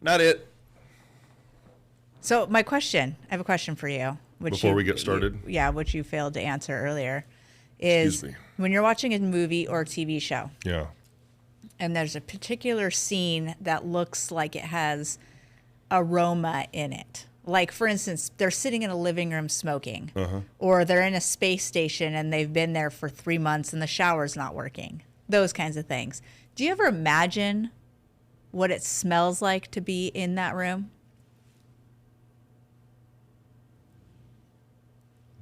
Not it. So I have a question for you. Before we get started? Which you failed to answer earlier, is when you're watching a movie or a TV show. Yeah. And there's a particular scene that looks like it has aroma in it. Like, for instance, they're sitting in a living room smoking, or they're in a space station and they've been there for 3 months and the shower's not working. Those kinds of things. Do you ever imagine what it smells like to be in that room?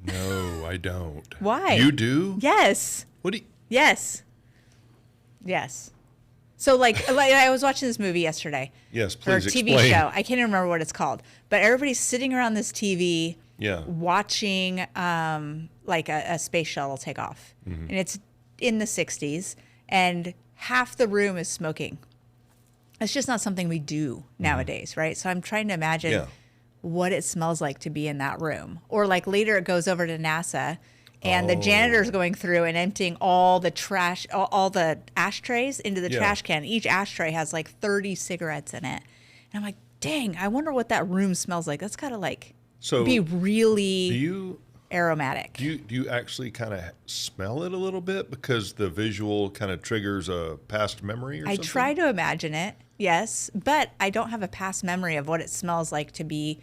No, I don't. Why? You do? Yes. What do you... Yes. Yes. So, like I was watching this movie yesterday. Yes, please explain. Or a TV show. I can't even remember what it's called. But everybody's sitting around this TV watching like a space shuttle take off. And it's in the 60s. And half the room is smoking. It's just not something we do nowadays, right? So I'm trying to imagine what it smells like to be in that room. Or like later it goes over to NASA. And the janitor's going through and emptying all the trash, all the ashtrays into the trash can. Each ashtray has like 30 cigarettes in it. And I'm like, dang, I wonder what that room smells like. That's got to be really aromatic. Do you actually kind of smell it a little bit because the visual kind of triggers a past memory or something? I try to imagine it, yes. But I don't have a past memory of what it smells like to be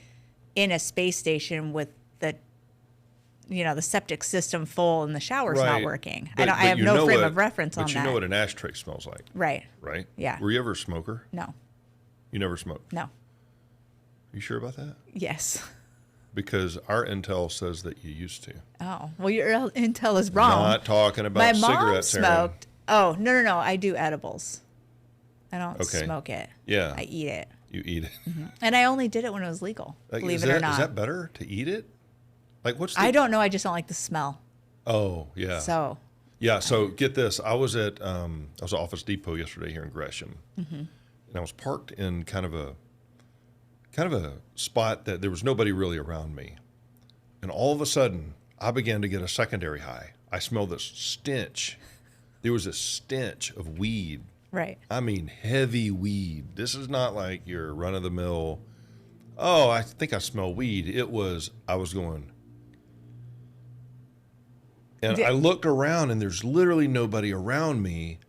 in a space station with the septic system full and the shower's not working. But I have no frame of reference on that. But you know what an ashtray smells like. Right. Right? Yeah. Were you ever a smoker? No. You never smoked? No. You sure about that? Yes. Because our intel says that you used to. Oh. Well, your intel is wrong. Not talking about cigarettes, My mom smoked. Oh, no. I do edibles. I don't smoke it. Yeah. I eat it. You eat it. And I only did it when it was legal, believe it or not. Is that better to eat it? Like I don't know. I just don't like the smell. Oh, yeah. So. Yeah. So get this. I was at Office Depot yesterday here in Gresham, and I was parked in kind of a spot that there was nobody really around me, and all of a sudden I began to get a secondary high. I smelled this stench. There was a stench of weed. Right. I mean, heavy weed. This is not like your run of the mill. Oh, I think I smell weed. I was going. And I looked around, and there's literally nobody around me.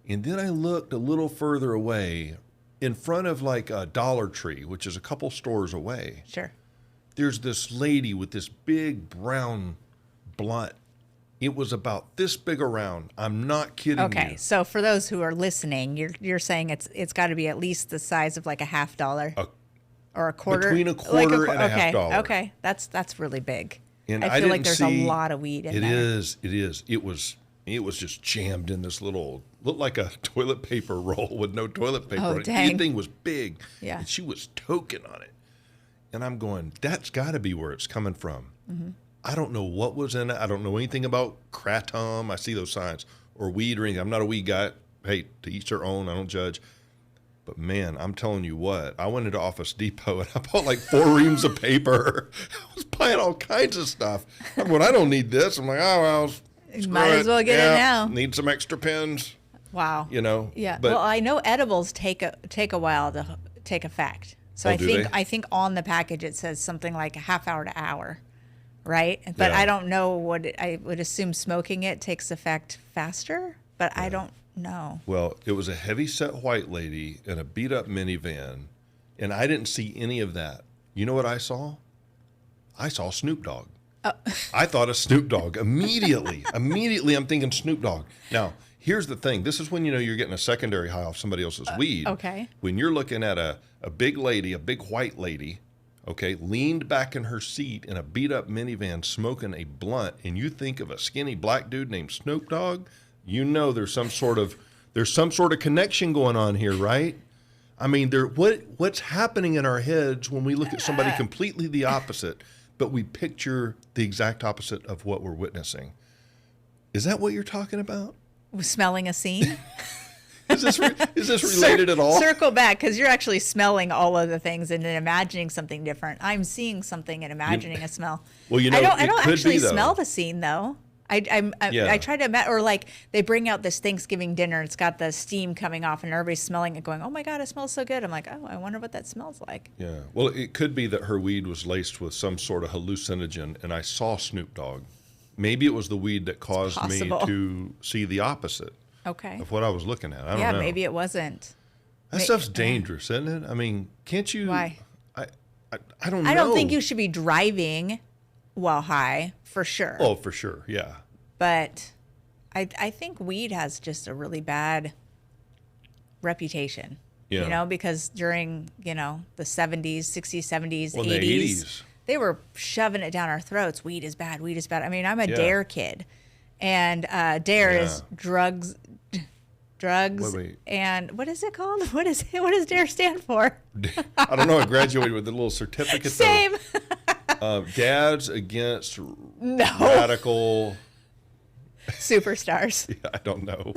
And then I looked a little further away in front of like a Dollar Tree, which is a couple stores away. Sure. There's this lady with this big brown blunt. It was about this big around. I'm not kidding you. Okay, so for those who are listening, you're saying it's got to be at least the size of like a $50 or a quarter? Between a quarter and a $50. Okay, that's really big. And I feel like there's a lot of weed in there. It is. It was just jammed in this looked like a toilet paper roll with no toilet paper on it. Dang. The thing was big. Yeah. And she was toking on it. And I'm going, that's got to be where it's coming from. I don't know what was in it. I don't know anything about kratom. I see those signs. Or weed or anything. I'm not a weed guy. Hey, to each their own. I don't judge. But man, I'm telling you what, I went into Office Depot and I bought like 4 reams of paper. I was buying all kinds of stuff. I'm going, I don't need this. I'm like, oh, well, might as well get it now. Need some extra pens. Wow. Yeah. But, well, I know edibles take a while to take effect. So I think on the package it says something like a half hour to hour, right? But I don't know I would assume smoking it takes effect faster, but I don't know. Well, it was a heavy-set white lady in a beat-up minivan, and I didn't see any of that. You know what I saw? I saw Snoop Dogg. Oh. I thought of Snoop Dogg immediately. Immediately, I'm thinking Snoop Dogg. Now, here's the thing. This is when you're getting a secondary high off somebody else's weed. Okay. When you're looking at a big lady, a big white lady, okay, leaned back in her seat in a beat-up minivan smoking a blunt, and you think of a skinny black dude named Snoop Dogg, you know there's some sort of connection going on here, right? I mean, what's happening in our heads when we look at somebody completely the opposite, but we picture the exact opposite of what we're witnessing? Is that what you're talking about? Smelling a scene? Is this related at all? Circle back, because you're actually smelling all of the things and then imagining something different. I'm seeing something and imagining a smell. Well, I don't actually smell the scene, though. I try to imagine, or like they bring out this Thanksgiving dinner. It's got the steam coming off, and everybody's smelling it, going, "Oh my God, it smells so good." I'm like, "Oh, I wonder what that smells like." Yeah. Well, it could be that her weed was laced with some sort of hallucinogen, and I saw Snoop Dogg. Maybe it was the weed that caused me to see the opposite. Okay. Of what I was looking at. I don't know. Yeah, maybe it wasn't. That stuff's dangerous, isn't it? I mean, can't you? Why? I don't know. I don't think you should be driving while high, for sure. Oh, for sure, yeah. But I think weed has just a really bad reputation. Yeah. You know, because during, the 70s, 60s, 70s, well, 80s, the 80s, they were shoving it down our throats. Weed is bad. Weed is bad. I mean, I'm a DARE kid. And DARE is drugs, wait. and what is it called? What does DARE stand for? I don't know. I graduated with a little certificate. Same. Dads against radical superstars. Yeah, I don't know.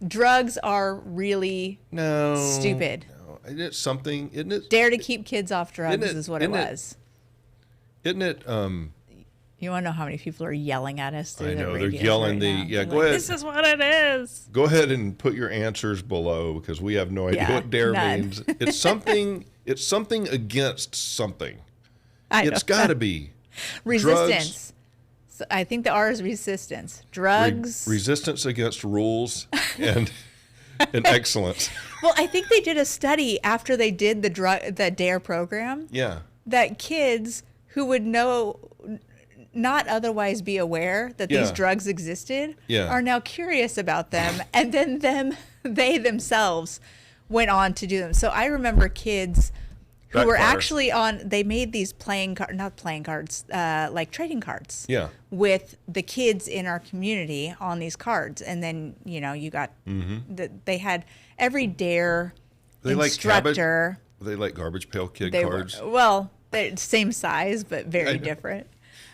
Drugs are really stupid. No. It's something, isn't it? DARE to keep kids off drugs is what it was. Isn't it? You want to know how many people are yelling at us through the radio? They're yelling go ahead. This is what it is. Go ahead and put your answers below because we have no idea what DARE means. It's something. It's something against something. It's got to be resistance. So I think the R is resistance. Drugs. Resistance against rules and excellence. Well, I think they did a study after they did the DARE program. Yeah. That kids who would not otherwise be aware that these drugs existed are now curious about them, and then they themselves went on to do them. So I remember kids who were actually they made these not playing cards, like trading cards with the kids in our community on these cards. And then, you got, they had every DARE instructor. They like garbage pail kid cards? They're same size, but very different.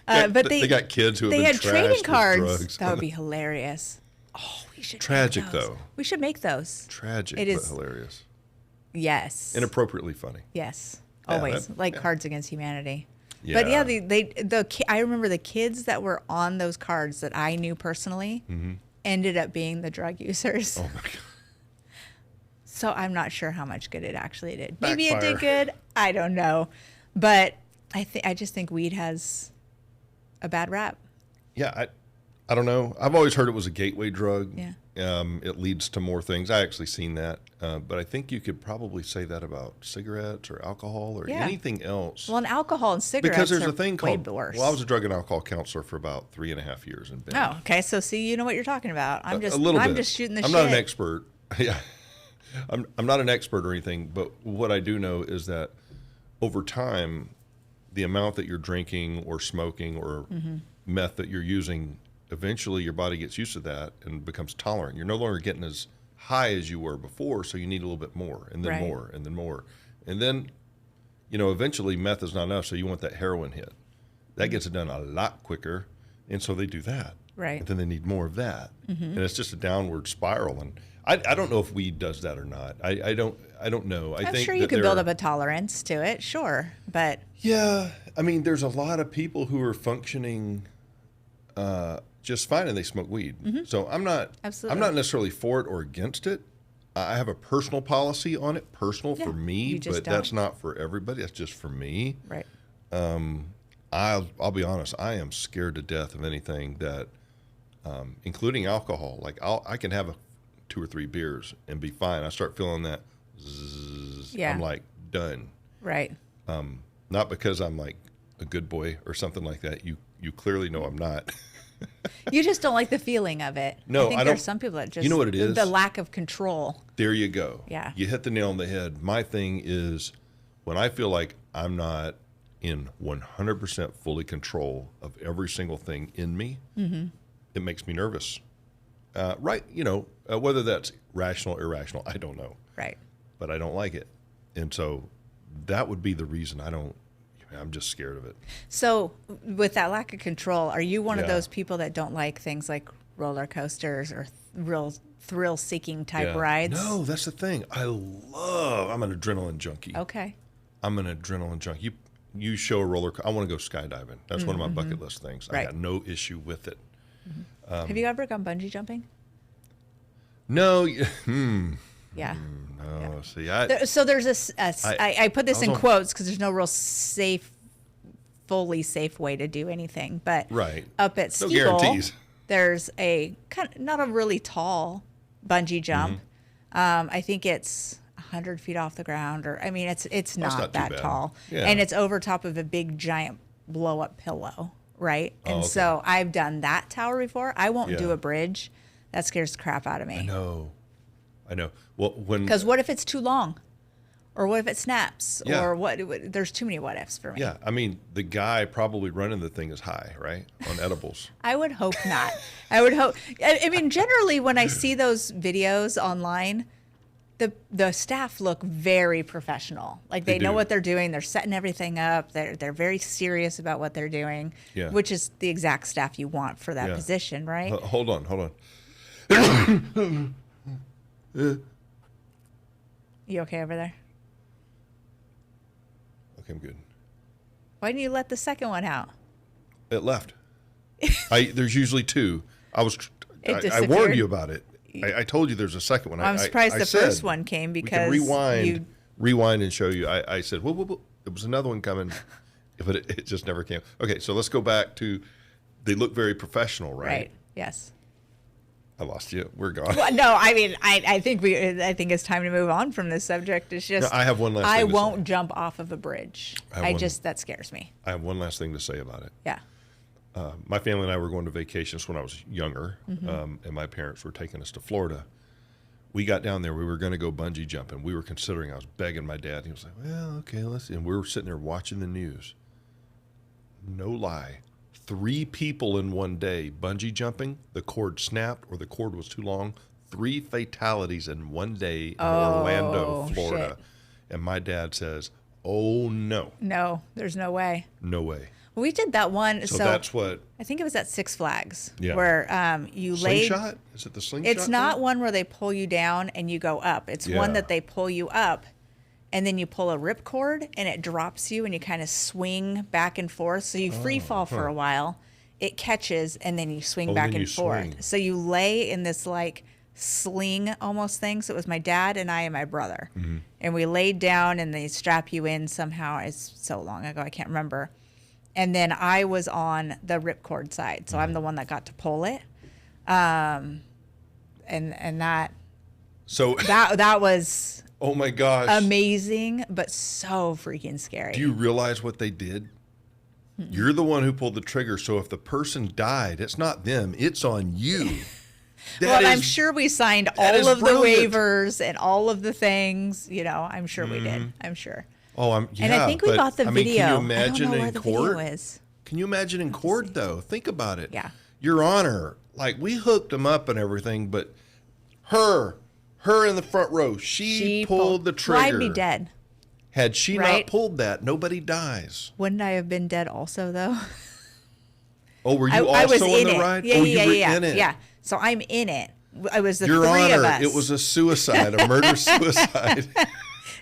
But they got kids who have been had trading cards. Drugs. That would be hilarious. Oh, we should. Tragic make those. Though. We should make those. Tragic, but hilarious. Yes. Inappropriately funny. Yes, always Cards Against Humanity. Yeah. But I remember the kids that were on those cards that I knew personally ended up being the drug users. Oh my God. So I'm not sure how much good it actually did. Maybe it did good. I don't know, but I just think weed has a bad rap. Yeah, I don't know. I've always heard it was a gateway drug. Yeah. It leads to more things. I actually seen that. But I think you could probably say that about cigarettes or alcohol or anything else. Well, and alcohol and cigarettes because there's a thing called, worse. Well, I was a drug and alcohol counselor for about 3.5 years in Bend. Oh, okay. So see, you know what you're talking about. I'm just shooting the shit. I'm not an expert. Yeah. I'm not an expert or anything, but what I do know is that over time, the amount that you're drinking or smoking or meth that you're using, eventually your body gets used to that and becomes tolerant. You're no longer getting as high as you were before, so you need a little bit more and then more and then more. And then, eventually meth is not enough, so you want that heroin hit. That gets it done a lot quicker, and so they do that. Right. And then they need more of that. And it's just a downward spiral. And I don't know if weed does that or not. I don't know. I'm sure you could build up a tolerance to it, sure, but yeah, I mean, there's a lot of people who are functioning just fine and they smoke weed. So I'm not necessarily for it or against it. I have a personal policy on it, for me, but that's not for everybody. That's just for me. Right. I'll be honest. I am scared to death of anything that, including alcohol. Like I can have 2 or 3 beers and be fine. I start feeling that zzz, I'm like done. Right. Not because I'm like a good boy or something like that. You clearly know I'm not. You just don't like the feeling of it. No, I think there's some people that just, you know what it is? The lack of control. There you go. Yeah. You hit the nail on the head. My thing is when I feel like I'm not in 100% fully control of every single thing in me, it makes me nervous. Right. Whether that's rational or irrational, I don't know. Right. But I don't like it. And so that would be the reason I'm just scared of it. So with that lack of control, are you one of those people that don't like things like roller coasters or real thrill-seeking type rides? No, that's the thing. I'm an adrenaline junkie. Okay. I'm an adrenaline junkie. You show a roller coaster. I want to go skydiving. That's one of my bucket list things. Right. I got no issue with it. Have you ever gone bungee jumping? No. Yeah. No. Yeah. See, So there's I put this in quotes because there's no real fully safe way to do anything. But up at Steeple, there's a kind of not a really tall bungee jump. I think it's 100 feet off the ground, or I mean, it's not that tall, and it's over top of a big giant blow up pillow, right? And so I've done that tower before. I won't do a bridge. That scares the crap out of me. I know. Well, because what if it's too long, or what if it snaps, or what? There's too many what ifs for me. Yeah, I mean, the guy probably running the thing is high, right, on edibles. I would hope not. I would hope. I mean, generally, when I see those videos online, the staff look very professional. Like they know what they're doing. They're setting everything up. They're very serious about what they're doing. Yeah. Which is the exact staff you want for that position, right? Hold on. You okay over there? Okay, I'm good. Why didn't you let the second one out? It left. There's usually two. I warned you about it. I told you there's a second one. I'm surprised the first one came because we can rewind and show you. I said, whoa, there was another one coming, but it just never came. Okay, so let's go back to, they look very professional, right? Right, yes. I lost you. We're gone. Well, no, I mean, I think it's time to move on from this subject. It's just, no, I have one last thing I won't jump off of a bridge. That scares me. I have one last thing to say about it. Yeah. My family and I were going to vacations when I was younger, and my parents were taking us to Florida. We got down there. We were going to go bungee jumping. We were considering. I was begging my dad. He was like, "Well, okay, let's see." And we were sitting there watching the news. No lie, 3 people in one day bungee jumping. The cord snapped, or the cord was too long. 3 fatalities in one day in Orlando, Florida. Shit. And my dad says, "Oh no, there's no way. No way." We did that one. So that's what I think it was at Six Flags, yeah. where you laid. Slingshot? Is it the slingshot? It's not one where they pull you down and you go up. It's one that they pull you up, and then you pull a ripcord and it drops you, and you kind of swing back and forth. So you free fall for a while. It catches, and then you swing back and forth. So you lay in this like sling almost thing. So it was my dad and I and my brother, and we laid down, and they strap you in somehow. It's so long ago, I can't remember. And then I was on the ripcord side, so I'm the one that got to pull it, and that. So that was. Oh my gosh! Amazing, but so freaking scary. Do you realize what they did? You're the one who pulled the trigger. So if the person died, it's not them; it's on you. I'm sure we signed all of the waivers and all of the things. You know, I'm sure we did. I'm sure. Oh, and I think we got the video. Can you imagine I don't know where in the court? Video is. Can you imagine in court though? Think about it. Yeah. Your Honor, like we hooked them up and everything, but her in the front row, she pulled the trigger. Well, I'd be dead. Had she not pulled that, nobody dies. Wouldn't I have been dead also though? Oh, were you also on the ride? Yeah, you were in it. Yeah. So I'm in it. I was the Your three Honor, of us. It was a suicide, a murder suicide.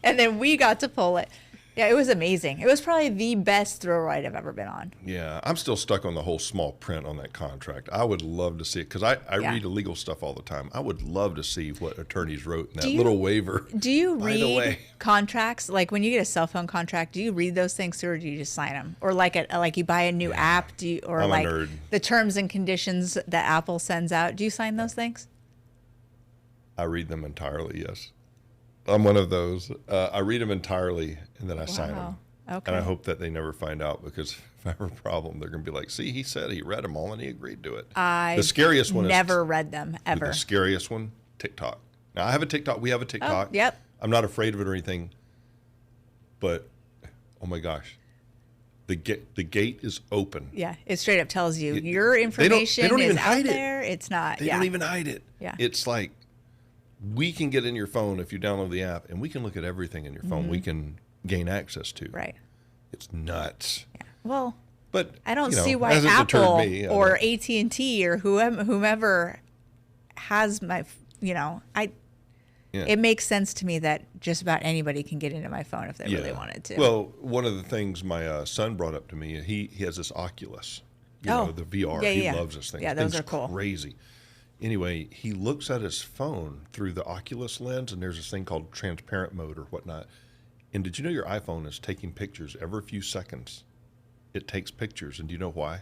And then we got to pull it. Yeah, it was amazing. It was probably the best thrill ride I've ever been on. Yeah, I'm still stuck on the whole small print on that contract. I would love to see it because I read illegal stuff all the time. I would love to see what attorneys wrote in that little waiver. Do you read contracts? Like when you get a cell phone contract, do you read those things through, or do you just sign them? Or like you buy a new app, I'm like a nerd. The terms and conditions that Apple sends out? Do you sign those things? I read them entirely, yes. I'm one of those. I read them entirely, and then I sign them. Okay. And I hope that they never find out, because if I have a problem, they're going to be like, see, he said he read them all and he agreed to it. The scariest one never read them, ever. The scariest one, TikTok. Now, I have a TikTok. We have a TikTok. Oh, yep. I'm not afraid of it or anything. But, oh my gosh. The gate is open. Yeah, it straight up tells you your information they don't is even out hide there. It's not. They don't even hide it. Yeah. It's like, we can get in your phone if you download the app, and we can look at everything in your phone. We can gain access to. Right. It's nuts. Yeah. Well, but I don't see why Apple or AT&T or whomever has my, it makes sense to me that just about anybody can get into my phone if they really wanted to. Well, one of the things my son brought up to me, he has this Oculus. the VR. He loves this thing. Yeah, those are cool. Crazy. Anyway, he looks at his phone through the Oculus lens, and there's this thing called transparent mode or whatnot. And did you know your iPhone is taking pictures every few seconds? It takes pictures, and do you know why?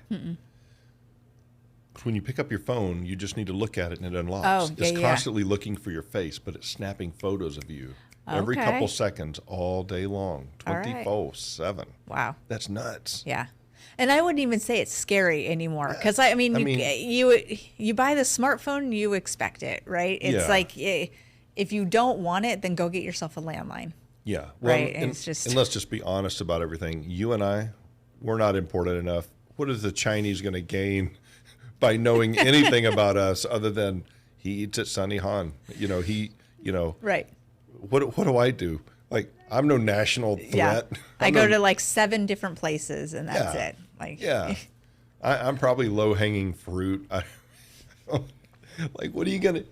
When you pick up your phone, you just need to look at it, and it unlocks. It's constantly looking for your face, but it's snapping photos of you every couple seconds all day long, 24/7. Wow. That's nuts. Yeah. And I wouldn't even say it's scary anymore because you buy the smartphone, you expect it, right? It's like if you don't want it, then go get yourself a landline. Yeah, well, right. And let's just be honest about everything. You and I, we're not important enough. What is the Chinese going to gain by knowing anything about us other than he eats at Sunny Han? Right. What do I do? Like, I'm no national threat. Yeah. I go to like 7 different places and that's it. Like, I'm probably low-hanging fruit. Like, what are you going to...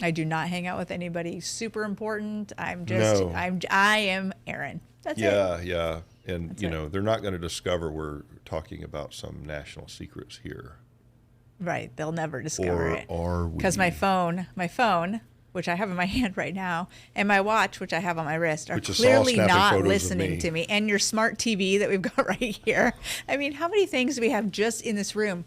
I do not hang out with anybody super important. I am Erin. That's it. Yeah. And, they're not going to discover we're talking about some national secrets here. Right. They'll never discover it. Or are we? Because my phone, which I have in my hand right now, and my watch, which I have on my wrist, are clearly not listening to me. And your smart TV that we've got right here. I mean, how many things do we have just in this room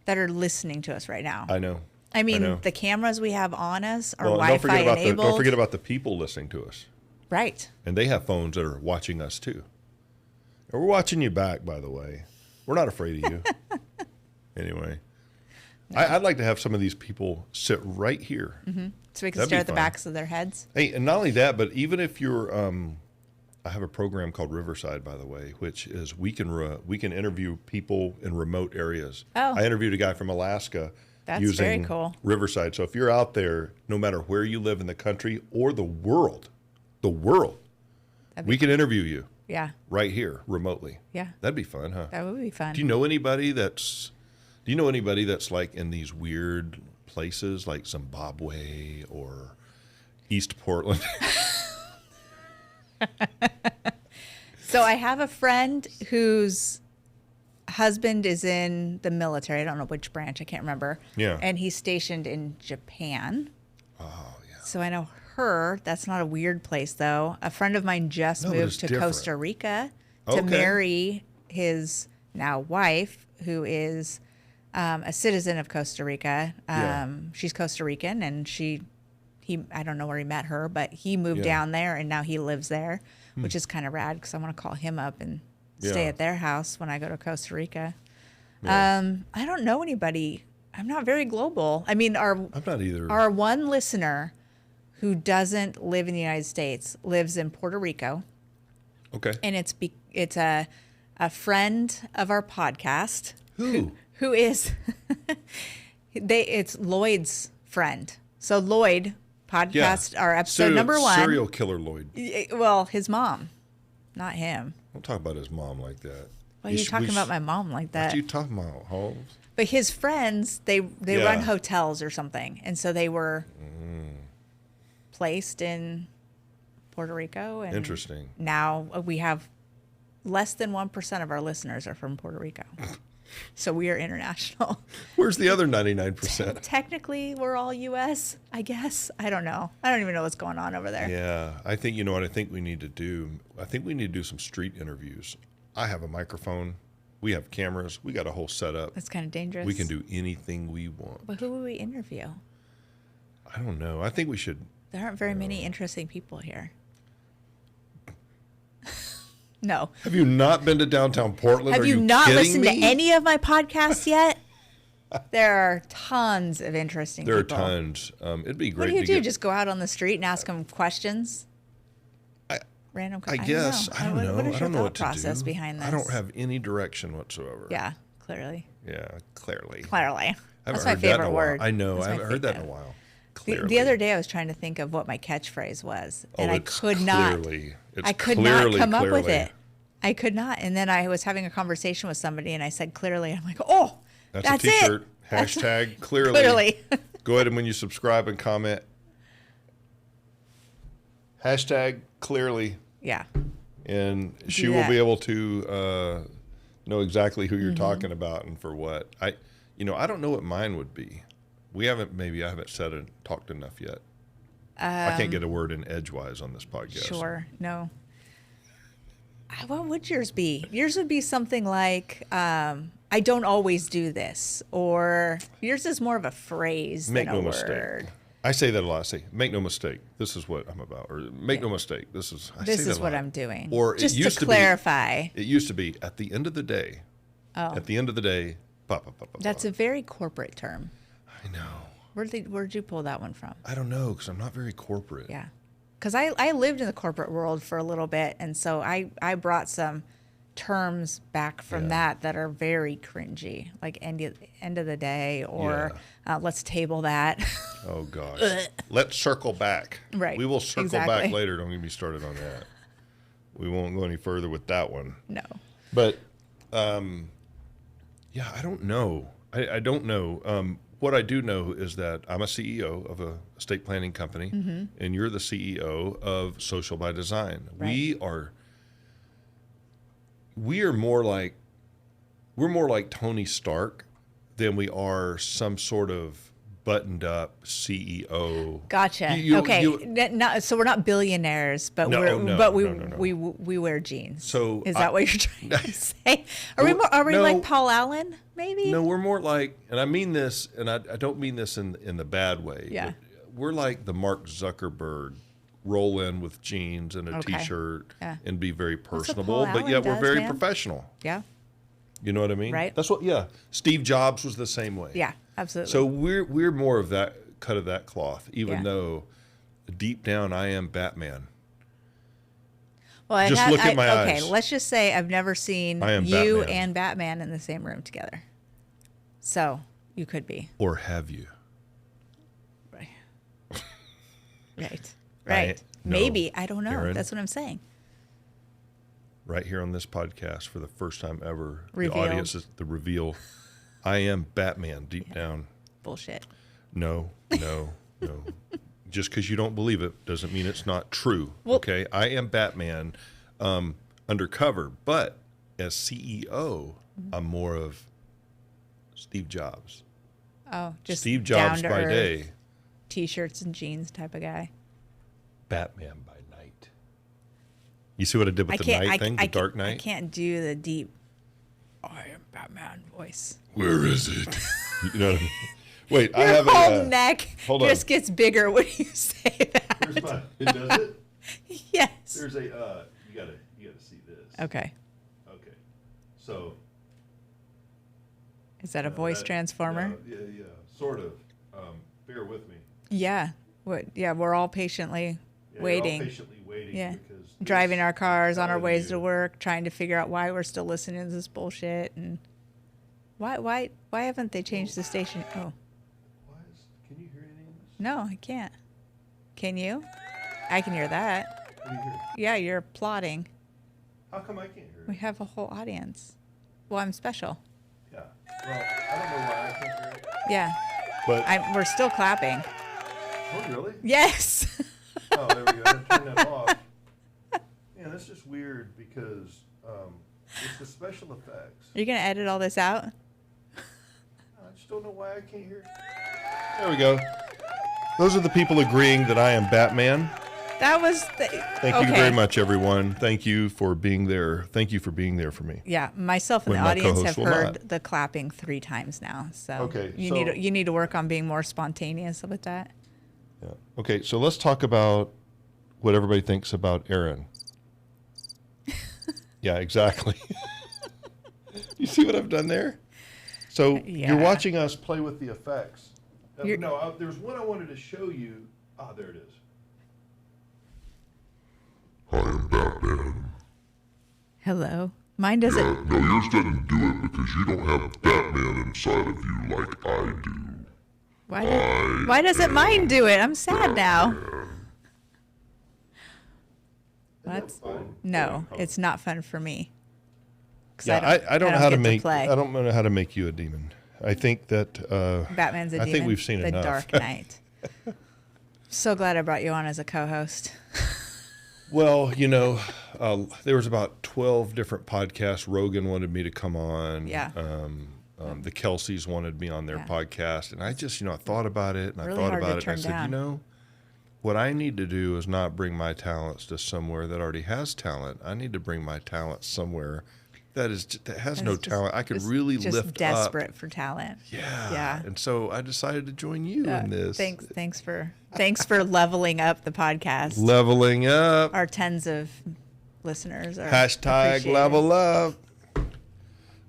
that are listening to us right now? I know. I mean, the cameras we have on us are Wi-Fi enabled. Don't forget about the people listening to us. Right. And they have phones that are watching us too. And we're watching you back, by the way. We're not afraid of you. Anyway. No. I'd like to have some of these people sit right here. Mm-hmm. So we can stare at the backs of their heads. Hey, and not only that, but even if you're, I have a program called Riverside, by the way, which is we can interview people in remote areas. Oh. I interviewed a guy from Alaska. That's using very cool. Riverside. So if you're out there, no matter where you live in the country or the world, we can interview you. Yeah. Right here, remotely. Yeah. That'd be fun, huh? That would be fun. Do you know anybody that's like in these weird places like Zimbabwe or East Portland? So I have a friend whose husband is in the military. I don't know which branch. I can't remember. Yeah. And he's stationed in Japan. Oh, yeah. So I know her. That's not a weird place, though. A friend of mine just moved to Costa Rica to marry his now wife, who is a citizen of Costa Rica. She's Costa Rican, and I don't know where he met her, but he moved down there, and now he lives there, which is kind of rad because I want to call him up and stay at their house when I go to Costa Rica. Yeah. I don't know anybody. I'm not very global. I mean, I'm not either. Our one listener who doesn't live in the United States lives in Puerto Rico. Okay. And it's a friend of our podcast. Who is it's Lloyd's friend. So Lloyd podcast, our episode number 1. Serial killer Lloyd. Well, his mom, not him. Don't talk about his mom like that. Why are you talking about my mom like that? What are you talking about, Holmes? But his friends, they run hotels or something, and so they were placed in Puerto Rico. And interesting. Now we have less than 1% of our listeners are from Puerto Rico. So we are international. Where's the other 99%? Technically, we're all U.S., I guess. I don't know. I don't even know what's going on over there. Yeah. I think, you know what I think we need to do? I think we need to do some street interviews. I have a microphone. We have cameras. We got a whole setup. That's kind of dangerous. We can do anything we want. But who would we interview? I don't know. I think we should. There aren't very many interesting people here. No. Have you not been to downtown Portland? Have you not listened to any of my podcasts yet? There are tons of interesting people. There are tons. It'd be great. What do you do? Just go out on the street and ask them questions? Random questions? I guess. I don't know. What is I don't know your what to process do. behind this? I don't have any direction whatsoever. Yeah, clearly. Yeah, clearly. That's my favorite word. I know. I haven't heard that in a while. The other day I was trying to think of what my catchphrase was, and I could not come up with it. I could not. And then I was having a conversation with somebody, and I said clearly. I'm like, oh, that's a t-shirt. It. Hashtag clearly. Go ahead and when you subscribe and comment, hashtag clearly. Yeah. And she will be able to know exactly who you're talking about and for what. I don't know what mine would be. I haven't said and talked enough yet. I can't get a word in edgewise on this podcast. Sure. No. What would yours be? Yours would be something like, I don't always do this, or yours is more of a phrase Make than a no word. mistake. I say that a lot. I say, make no mistake. This is what I'm about. Or make no mistake. This is what I'm doing. Or just it used to clarify. It used to be at the end of the day. Oh. At the end of the day, That's a very corporate term. I know. Where'd you pull that one from? I don't know, because I'm not very corporate. Yeah. Because I lived in the corporate world for a little bit, and so I brought some terms back from that are very cringy, like end of the day, or let's table that. Oh, gosh. Let's circle back. Right. We will circle back later. Don't get me started on that. We won't go any further with that one. No. But, yeah, I don't know. I don't know. What I do know is that I'm a CEO of a estate planning company, and you're the CEO of Social by Design. Right. We're more like Tony Stark than we are some sort of buttoned up CEO. Gotcha. Okay. So we're not billionaires, but we wear jeans. So is that what you're trying to say? Are we like Paul Allen? Maybe. No, we're more like, and I mean this, and I don't mean this in the bad way. Yeah. We're like the Mark Zuckerberg, roll in with jeans and a t-shirt and be very personable, but yet we're very professional. Yeah. You know what I mean? Right. That's what. Yeah. Steve Jobs was the same way. Yeah, absolutely. So we're more of that cut of that cloth, even though deep down I am Batman. Well, look at my eyes. Okay, let's just say I've never seen you and Batman in the same room together. So you could be. Or have you? Right. Right. Maybe. I don't know. Erin, that's what I'm saying. Right here on this podcast, for the first time ever, Revealed. The audience is the reveal. I am Batman deep down. Bullshit. No. Just because you don't believe it doesn't mean it's not true. Well, okay, I am Batman undercover, but as CEO, I'm more of Steve Jobs. Oh, just Steve Jobs by day, t-shirts and jeans type of guy. Batman by night. You see what I did with the night thing, the Dark Knight? I can't do the deep, I am Batman voice. Where is it? You know what I mean? Wait, Your I have whole neck just gets bigger when you say that. Where's mine? It does it? Yes. There's a, you gotta see this. Okay. So. Is that a voice transformer? Yeah, sort of. Bear with me. Yeah. We're all patiently waiting. We're all patiently waiting. Yeah. Because driving our cars on our ways to work, trying to figure out why we're still listening to this bullshit, and why haven't they changed the station? Oh. Can you hear any of this? No, I can't. Can you? I can hear that. What do you hear? Yeah, you're applauding. How come I can't hear it? We have a whole audience. Well, I'm special. Yeah. Well, I don't know why I can't hear it. Yeah. But we're still clapping. Oh, really? Yes. Oh, there we go. I had to turn that off. Yeah, that's just weird because it's the special effects. You're going to edit all this out? I just don't know why I can't hear it. There we go. Those are the people agreeing that I am Batman. That was Thank you very much, everyone. Thank you for being there. Thank you for being there for me. Yeah, myself and the audience have heard the clapping 3 times now. So you need to work on being more spontaneous with that. Yeah. Okay, so let's talk about what everybody thinks about Erin. Yeah, exactly. You see what I've done there? So you're watching us play with the effects. There's one I wanted to show you. Ah, there it is. I am Batman. Hello. Mine doesn't. Yeah, no, yours doesn't do it because you don't have Batman inside of you like I do. Why doesn't mine do it? I'm sad now. What? No, it's not fun for me. Yeah, I don't know how to make. I don't know how to make you a demon. I think that Batman's a demon. I think we've seen the enough. Dark Knight. So glad I brought you on as a co-host. Well, there was about 12 different podcasts. Rogan wanted me to come on. Yeah. The Kelseys wanted me on their podcast. And I just, I thought about it and Really I thought hard to about it. turn And I said, down. what I need to do is not bring my talents to somewhere that already has talent. I need to bring my talents somewhere that has no talent. I could really lift up. Just desperate for talent. Yeah. And so I decided to join you in this. Thanks for leveling up the podcast. Leveling up. Our tens of listeners are Hashtag level up.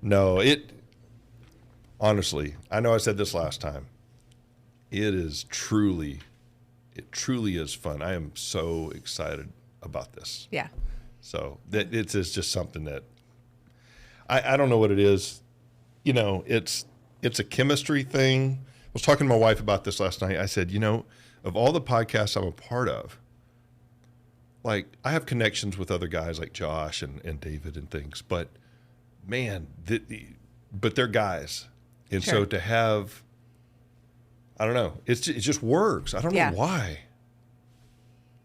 No, honestly, I know I said this last time. It truly is fun. I am so excited about this. Yeah. So it's just something that I don't know what it is. It's a chemistry thing. I was talking to my wife about this last night. I said, of all the podcasts I'm a part of, like I have connections with other guys like Josh and David and things, but man, but they're guys. And Sure. so to have, I don't know, it just works. I don't know why.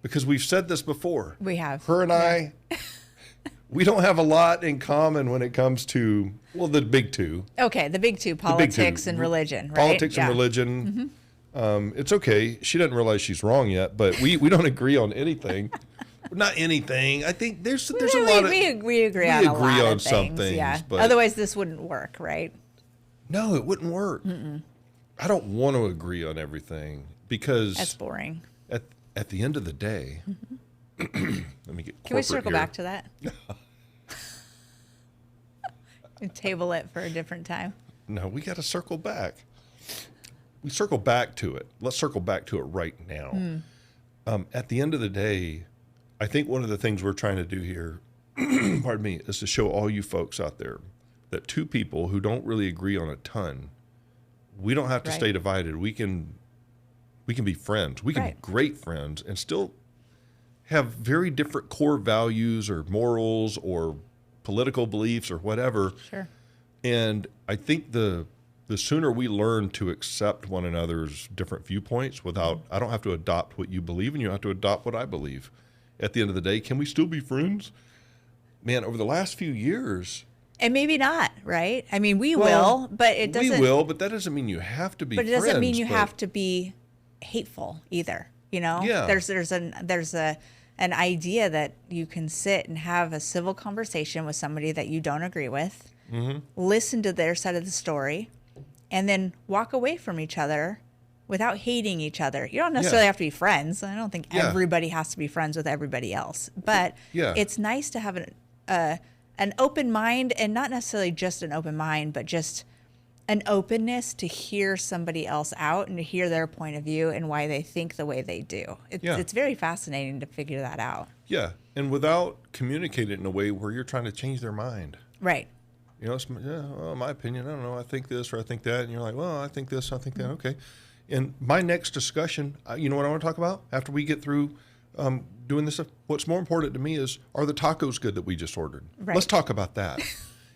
Because we've said this before. We have. Her and I, we don't have a lot in common when it comes to, the big two. Okay, the big two, politics and religion, right? Politics and religion. Mm-hmm. It's okay. She doesn't realize she's wrong yet, but we don't agree on anything. Not anything. I think there's a lot of... We agree on a lot of some things, yeah. but otherwise this wouldn't work, right? No, it wouldn't work. Mm-mm. I don't want to agree on everything because... That's boring. At the end of the day, let me get. Can we circle here. back to that? And table it for a different time. No, we got to circle back. We circle back to it. Let's circle back to it right now. At the end of the day, I think one of the things we're trying to do here, pardon me, is to show all you folks out there that two people who don't really agree on a ton, we don't have to stay divided. We can be friends. We can be great friends and still have very different core values or morals or political beliefs or whatever. Sure. And I think the sooner we learn to accept one another's different viewpoints I don't have to adopt what you believe and you don't have to adopt what I believe. At the end of the day, can we still be friends? Man, over the last few years. And maybe not, right? I mean, we will, but it doesn't. We will, but that doesn't mean you have to be friends. But it doesn't mean you have to be hateful either, Yeah. There's an idea that you can sit and have a civil conversation with somebody that you don't agree with, listen to their side of the story, and then walk away from each other without hating each other. You don't necessarily have to be friends. I don't think everybody has to be friends with everybody else, but it's nice to have an open mind, and not necessarily just an open mind, but just an openness to hear somebody else out and to hear their point of view and why they think the way they do. It's very fascinating to figure that out. Yeah, and without communicating it in a way where you're trying to change their mind. Right. My opinion, I don't know, I think this or I think that, and you're like, well, I think this, I think that, okay. And my next discussion, you know what I want to talk about after we get through doing this stuff? What's more important to me is, are the tacos good that we just ordered? Right. Let's talk about that.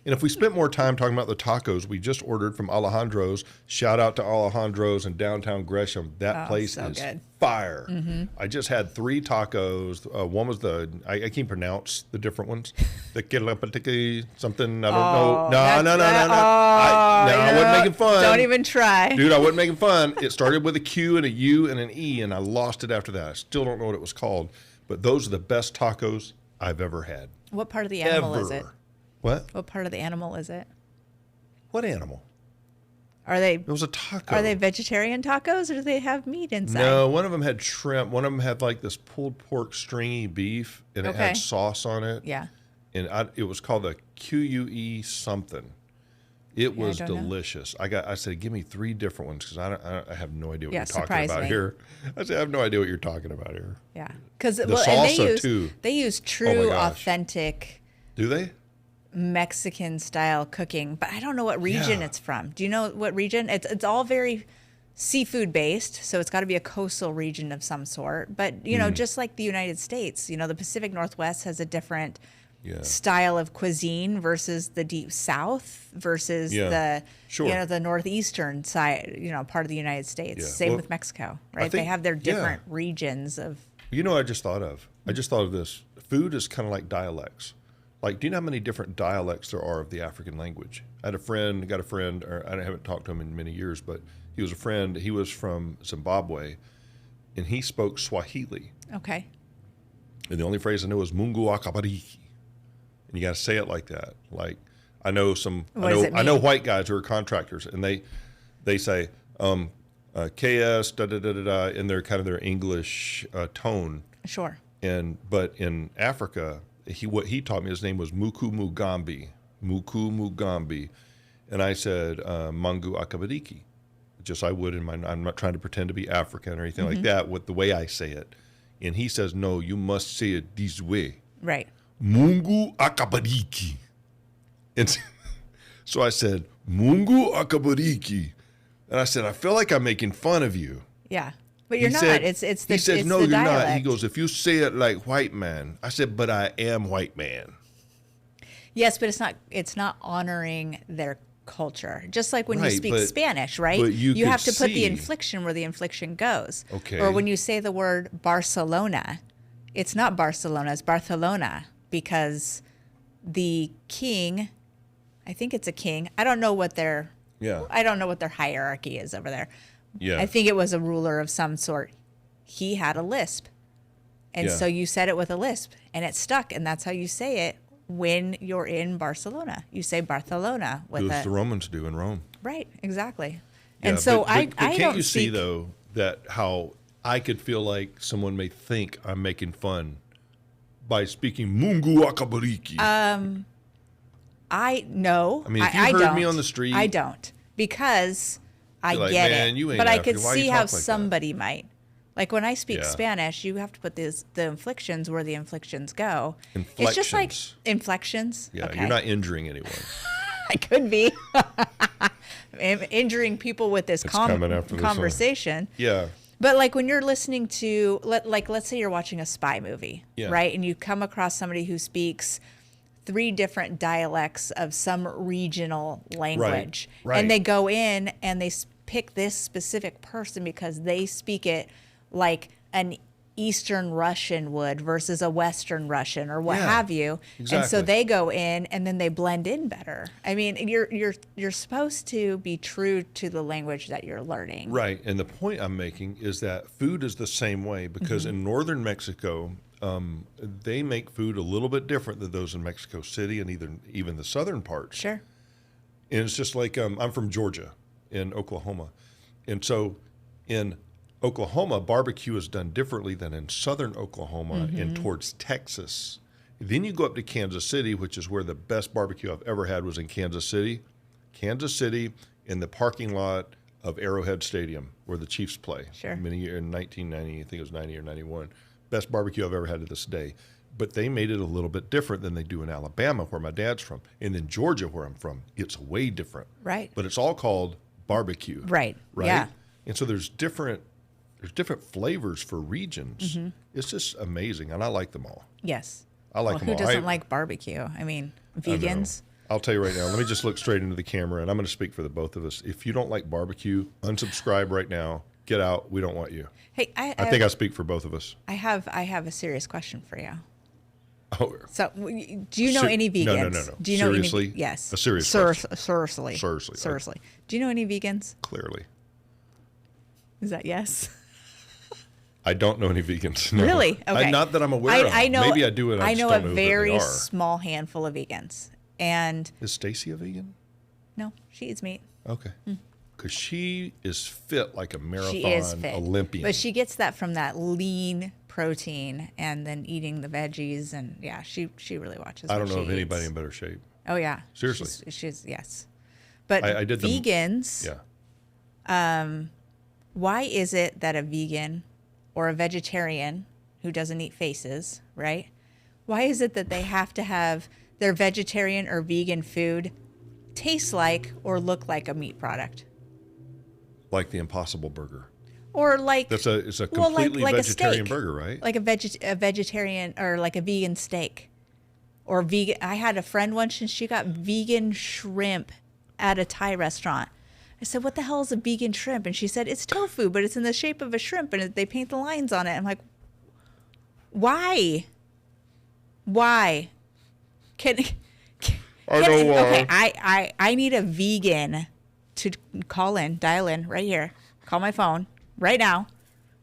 And if we spent more time talking about the tacos we just ordered from Alejandro's, shout out to Alejandro's in downtown Gresham. That place is good. Fire. Mm-hmm. I just had 3 tacos. One was I can't pronounce the different ones. The Kilapatiki something. I don't know. No. I wasn't making fun. Don't even try. Dude, I wasn't making fun. It started with a Q and a U and an E, and I lost it after that. I still don't know what it was called. But those are the best tacos I've ever had. What part of the animal is it? What? What part of the animal is it? What animal? It was a taco. Are they vegetarian tacos, or do they have meat inside? No, one of them had shrimp. One of them had like this pulled pork stringy beef, and it had sauce on it. Yeah. And it was called the QUE something. It was delicious. I said, give me 3 different ones because I have no idea what you're talking about here. I said, I have no idea what you're talking about here. Yeah. Because salsa too. They use true, authentic. Do they? Mexican style cooking, but I don't know what region it's from. Do you know what region? It's all very seafood based, so it's got to be a coastal region of some sort. But just like the United States, the Pacific Northwest has a different style of cuisine versus the deep South versus the northeastern side, part of the United States. Same with Mexico, right? They have their different regions of You know what I just thought of? I just thought of this. Food is kind of like dialects. Like, do you know how many different dialects there are of the African language? I got a friend, or I haven't talked to him in many years, but he was a friend. He was from Zimbabwe, and he spoke Swahili. Okay. And the only phrase I know is Mungu akabariki. And you got to say it like that. Like, I know white guys who are contractors, and they say KS da da da da da in their kind of their English tone. Sure. But in Africa, what he taught me, his name was Muku Mugambi, and I said Mangu akabariki, just I would in my. I'm not trying to pretend to be African or anything like that. With the way I say it, and he says, no, you must say it this way. Right. Mungu akabariki. And so I said, Mungu akabariki. And I said, I feel like I'm making fun of you. Yeah. But you're not. It's the He said, no, you're not. He goes, if you say it like white man. I said, but I am white man. Yes, but it's not honoring their culture. Just like when you speak Spanish, right? But you have to put the inflection where the inflection goes. Okay. Or when you say the word Barcelona, it's not Barcelona, it's Barcelona, because the king, I think it's a king. I don't know what their hierarchy is over there. Yeah. I think it was a ruler of some sort. He had a lisp. And so you said it with a lisp and it stuck, and that's how you say it when you're in Barcelona. You say Barcelona with as the Romans do in Rome. Right, exactly. Yeah, and so but can't you see though that how I could feel like someone may think I'm making fun by speaking Mungu akabariki? I know. I mean, if you heard me on the street, I don't, because I get it. But I could see how somebody might. Like when I speak Spanish, you have to put the inflections where the inflections go. Inflections. It's just like inflections. Yeah, okay. You're not injuring anyone. I could be. I'm injuring people with this conversation. Yeah. But like when you're listening to, let's say you're watching a spy movie, right? And you come across somebody who speaks 3 different dialects of some regional language. Right. And they go in and they pick this specific person because they speak it like an Eastern Russian would versus a Western Russian or what have you. Exactly. And so they go in and then they blend in better. I mean, you're supposed to be true to the language that you're learning. Right. And the point I'm making is that food is the same way, because in northern Mexico, they make food a little bit different than those in Mexico City and even the southern parts. Sure. And it's just like I'm from Georgia, in Oklahoma. And so in Oklahoma, barbecue is done differently than in southern Oklahoma and towards Texas. Then you go up to Kansas City, which is where the best barbecue I've ever had was in Kansas City. Kansas City, in the parking lot of Arrowhead Stadium, where the Chiefs play. Sure. Many years in 1990, I think it was 90 or 91. Best barbecue I've ever had to this day. But they made it a little bit different than they do in Alabama, where my dad's from. And then Georgia, where I'm from, it's way different. Right. But it's all called barbecue. Right. Right. Yeah. And so there's different flavors for regions. It's just amazing, and I like them all. Yes. I like them all. Who doesn't like barbecue? I mean, vegans. I'll tell you right now. Let me just look straight into the camera, and I'm going to speak for the both of us. If you don't like barbecue, unsubscribe right now. Get out. We don't want you. Hey, I think I speak for both of us. I have a serious question for you. Oh. So, do you know any vegans? No. Do you know Seriously? any? Yes. A serious question. Seriously. Do you know any vegans? Clearly. Is that yes? I don't know any vegans. No. Really? Okay. Not that I'm aware of. I know. Maybe I do, and I just know don't a know very who they are. small handful of vegans. And is Stacy a vegan? No, she eats meat. Okay. Because she is fit like a marathon Olympian. But she gets that from that lean protein and then eating the veggies. And yeah, she really watches. I don't know of anybody in better shape. Oh, yeah. Seriously. She's yes. But I did vegans. Yeah. Why is it that a vegan or a vegetarian who doesn't eat faces, right? Why is it that they have to have their vegetarian or vegan food taste like or look like a meat product? Like the Impossible Burger. Or like it's a completely like vegetarian a steak, burger, right? Like a vegetarian or like a vegan steak. Or vegan. I had a friend once and she got vegan shrimp at a Thai restaurant. I said, "What the hell is a vegan shrimp?" And she said, "It's tofu, but it's in the shape of a shrimp and they paint the lines on it." I'm like, Why? Can I know why. Okay, I need a vegan to dial in right here. Call my phone right now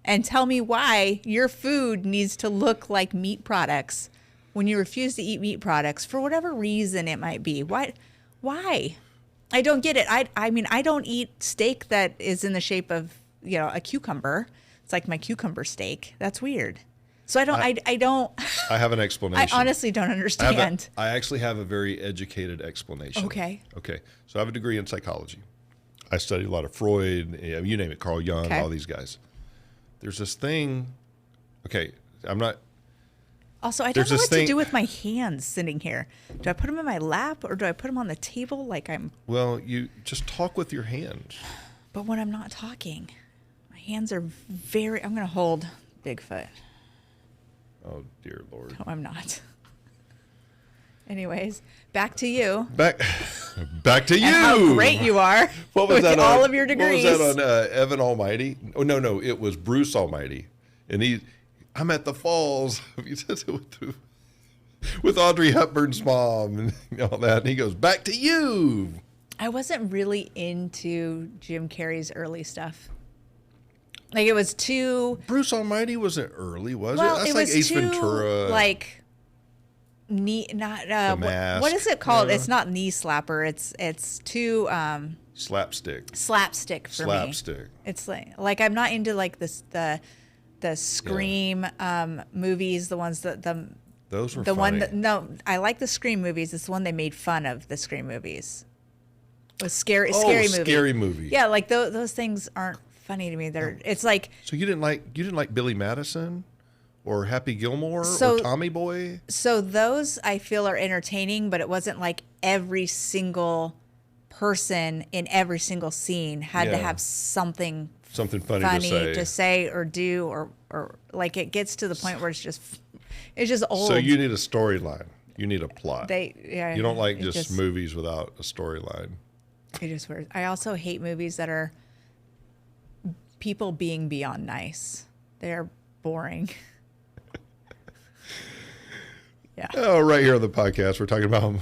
and tell me why your food needs to look like meat products when you refuse to eat meat products for whatever reason it might be. Why? I don't get it. I mean, I don't eat steak that is in the shape of, a cucumber. It's like my cucumber steak. That's weird. So I don't. I have an explanation. I honestly don't understand. I actually have a very educated explanation. Okay. So I have a degree in psychology. I studied a lot of Freud, you name it, Carl Jung, all these guys. There's this thing. Okay, I'm not. Also, I don't know what to do with my hands sitting here. Do I put them in my lap or do I put them on the table like I'm? Well, you just talk with your hands. But when I'm not talking, my hands are very. I'm going to hold Bigfoot. Oh, dear Lord. No, I'm not. Anyways, back to you. Back to you. And how great you are. What was with that all on, of your degrees. What was that on Evan Almighty? Oh, no, it was Bruce Almighty. And I'm at the falls. With Audrey Hepburn's mom and all that. And he goes, back to you. I wasn't really into Jim Carrey's early stuff. Like, it was too... Bruce Almighty wasn't early, was well, it? That's it like was Ace too, Ventura. Like, knee, not... The Mask. What is it called? It's not knee slapper. It's too... Slapstick. Slapstick for me. Slapstick. It's like I'm not into like this the Scream movies, the ones that those were the funny. one that no, I like the Scream movies. It's the one they made fun of the Scream movies. It was scary movie. Scary movie. Yeah, like those things aren't funny to me. It's like so you didn't like Billy Madison or Happy Gilmore or Tommy Boy? So those I feel are entertaining, but it wasn't like every single person in every single scene had to have something funny to say or do or like it gets to the point where it's just old. So you need a storyline. You need a plot. You don't like just movies without a storyline. It just weird. I also hate movies that are people being beyond nice. They're boring. Yeah. Oh, right here on the podcast, we're talking about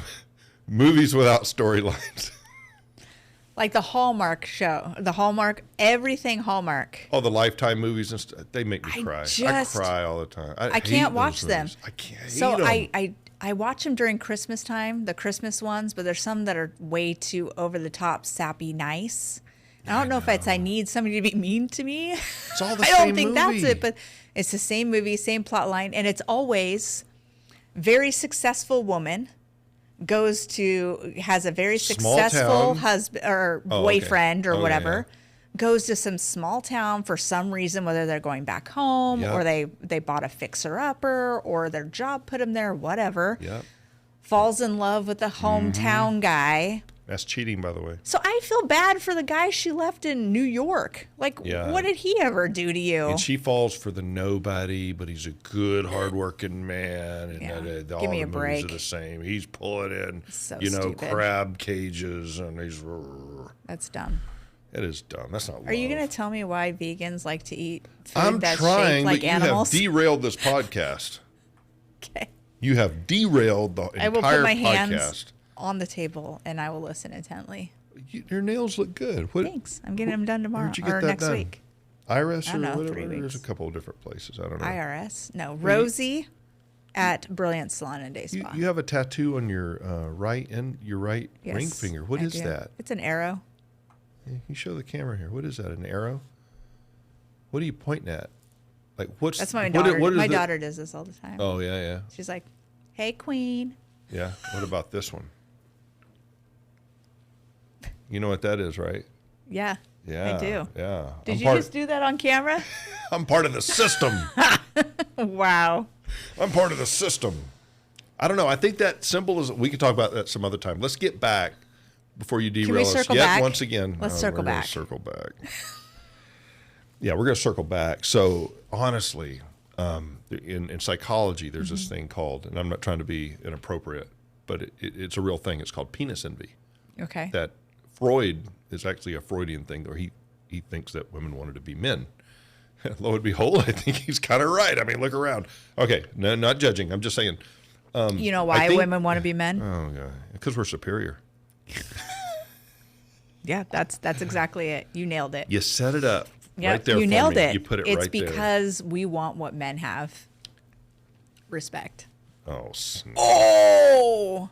movies without storylines. Like the Hallmark show, everything Hallmark. Oh, the Lifetime movies and stuff. They make me cry. I cry all the time. I can't watch them. I can't. So hate them. I watch them during Christmas time, the Christmas ones, but there's some that are way too over the top, sappy, nice. I don't know if I need somebody to be mean to me. It's all the I same don't think movie. that's it, but it's the same movie, same plot line, and it's always very successful woman has a very successful husband or boyfriend or whatever, goes to some small town for some reason, whether they're going back home or they bought a fixer-upper or their job put them there, whatever. Yep. Falls in love with the hometown guy. That's cheating, by the way. So I feel bad for the guy she left in New York. Like, what did he ever do to you? And she falls for the nobody, but he's a good, hardworking man. And all Give me the a movies break. are the same. He's pulling in, stupid. crab cages, and he's... That's dumb. It is dumb. That's not love. Are you going to tell me why vegans like to eat food I'm that's trying, shaped like but animals? You have derailed this podcast. Okay. You have derailed the entire podcast. I will put my hands on the table and I will listen intently. Your nails look good. Thanks. I'm getting them done tomorrow Where'd you get or that next done? week. Iris I don't or know, whatever? 3 weeks. There's a couple of different places. I don't know. IRS? No, Rosie at Brilliant Salon and Day Spa. You have a tattoo on your right ring finger. What is that? It's an arrow. Yeah, you show the camera here. What is that? An arrow? What are you pointing at? Like what's? That's my daughter. My daughter does this all the time. Oh yeah. She's like, "Hey, Queen." Yeah. What about this one? You know what that is, right? Yeah. Yeah. I do. Yeah. Did you just do that on camera? I'm part of the system. Wow. I'm part of the system. I don't know. I think that symbol is. We can talk about that some other time. Let's get back before you derail us. Circle back? Once again. Let's circle back. Circle back. Yeah, we're going to circle back. So honestly, in psychology, there's this thing called, and I'm not trying to be inappropriate, but it's a real thing. It's called penis envy. Okay. That Freud is actually a Freudian thing, or he thinks that women wanted to be men. Lo and behold, I think he's kind of right. I mean, look around. Okay, no, not judging. I'm just saying. You know why women want to be men? Oh, God. Because we're superior. Yeah, that's exactly it. You nailed it. You set it up right there. You nailed it. You put it it's right there. It's because we want what men have. Respect. Oh, snap. Oh!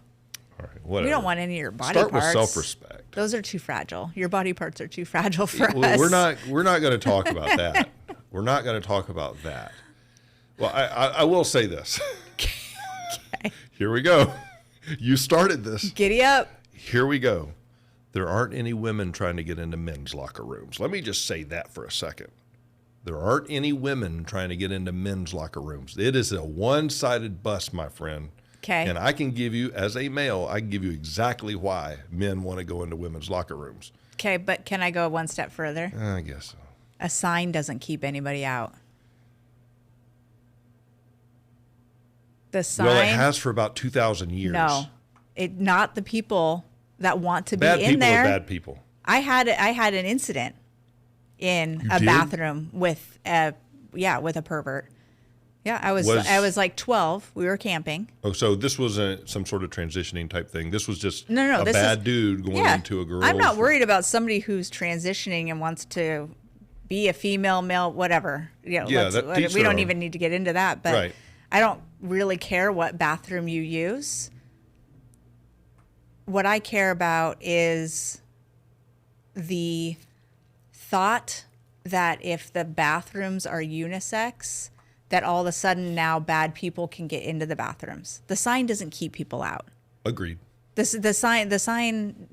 All right, whatever. We don't want any of your body parts. parts. Start with self-respect. Those are too fragile. Your body parts are too fragile for us. We're not going to talk about that. We're not going to talk about that. Well, I will say this. Okay. Here we go. You started this. Giddy up. Here we go. There aren't any women trying to get into men's locker rooms. Let me just say that for a second. There aren't any women trying to get into men's locker rooms. It is a one-sided bus, my friend. Okay. And I can give you, as a male, I can give you exactly why men want to go into women's locker rooms. Okay, but can I go one step further? I guess so. A sign doesn't keep anybody out. The sign. Well, it has for about 2,000 years. No, not the people that want to be in there. Bad people are bad people. I had an incident in a did? bathroom with a pervert. Yeah, I was like 12. We were camping. Oh, so this wasn't some sort of transitioning type thing. This was just No, a bad dude going into a girl. I'm not worried about somebody who's transitioning and wants to be a female, male, whatever. We don't even need to get into that. But right. I don't really care what bathroom you use. What I care about is the thought that if the bathrooms are unisex, that all of a sudden now bad people can get into the bathrooms. The sign doesn't keep people out. Agreed. The sign.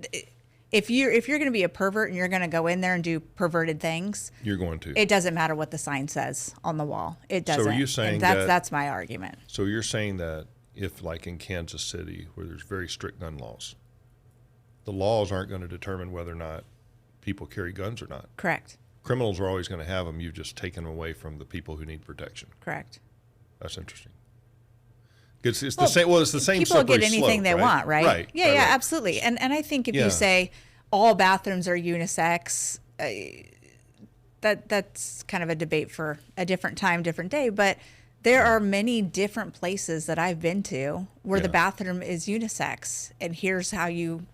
If you're going to be a pervert and you're going to go in there and do perverted things, You're going to. it doesn't matter what the sign says on the wall. It doesn't. So are you saying and that's my argument. So you're saying that if, like in Kansas City, where there's very strict gun laws, the laws aren't going to determine whether or not people carry guns or not. Correct. Criminals are always going to have them. You've just taken them away from the people who need protection. Correct. That's interesting. It's the same. Well, it's the same. People get anything anything they want, right? Right. Yeah, right. absolutely. And I think if you say all bathrooms are unisex, that's kind of a debate for a different time, different day. But there are many different places that I've been to where the bathroom is unisex, and here's how you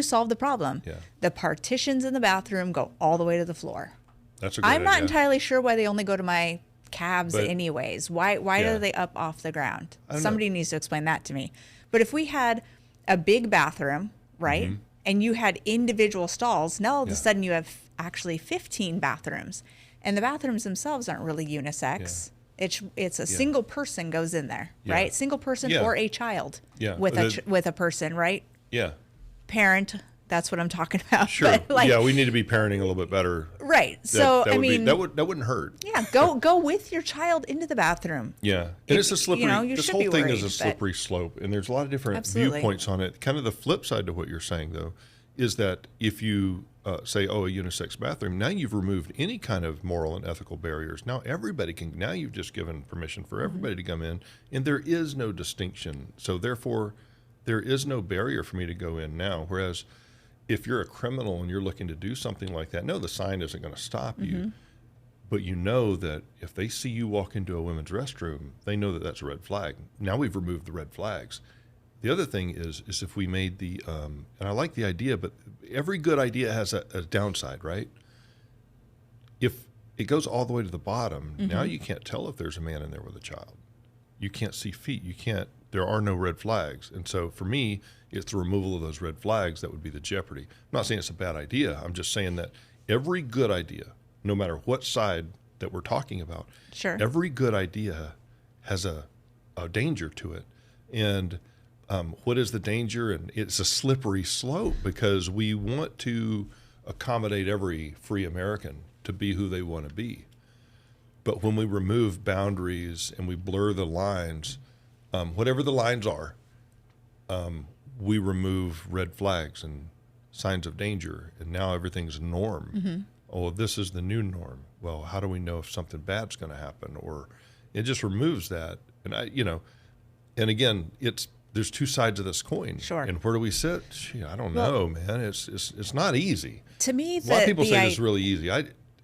solve the problem. Yeah. The partitions in the bathroom go all the way to the floor. That's a good idea. I'm not entirely sure why they only go to my calves anyways. Why do they up off the ground? Somebody needs to explain that to me. But if we had a big bathroom, right, mm-hmm. and you had individual stalls, now all of a sudden you have actually 15 bathrooms, and the bathrooms themselves aren't really unisex. Yeah. It's a single person goes in there, right? Single person or a child with a person, right? Yeah. Parent. That's what I'm talking about. Sure. But we need to be parenting a little bit better. Right. So that wouldn't hurt. Yeah. Go with your child into the bathroom. Yeah. And it's a slippery. This whole thing is a slippery slope, and there's a lot of different viewpoints on it. Kind of the flip side to what you're saying, though, is that if you say, a unisex bathroom, now you've removed any kind of moral and ethical barriers. Now everybody can. Now you've just given permission for everybody to come in, and there is no distinction. So therefore, there is no barrier for me to go in now. Whereas if you're a criminal and you're looking to do something like that, no, the sign isn't going to stop you. Mm-hmm. But you know that if they see you walk into a women's restroom, they know that that's a red flag. Now we've removed the red flags. The other thing is if we made the, and I like the idea, but every good idea has a downside, right? If it goes all the way to the bottom, mm-hmm. now you can't tell if there's a man in there with a child. You can't see feet. There are no red flags. And so for me, it's the removal of those red flags that would be the jeopardy. I'm not saying it's a bad idea. I'm just saying that every good idea, no matter what side that we're talking about, every good idea has a danger to it. And what is the danger? And it's a slippery slope because we want to accommodate every free American to be who they want to be. But when we remove boundaries and we blur the lines, whatever the lines are, we remove red flags and signs of danger, and now everything's norm. Mm-hmm. Oh, this is the new norm. Well, how do we know if something bad's going to happen? Or it just removes that. And and again, there's two sides of this coin. Sure. And where do we sit? I don't know, man. It's not easy. To me, a lot of people say it's really easy.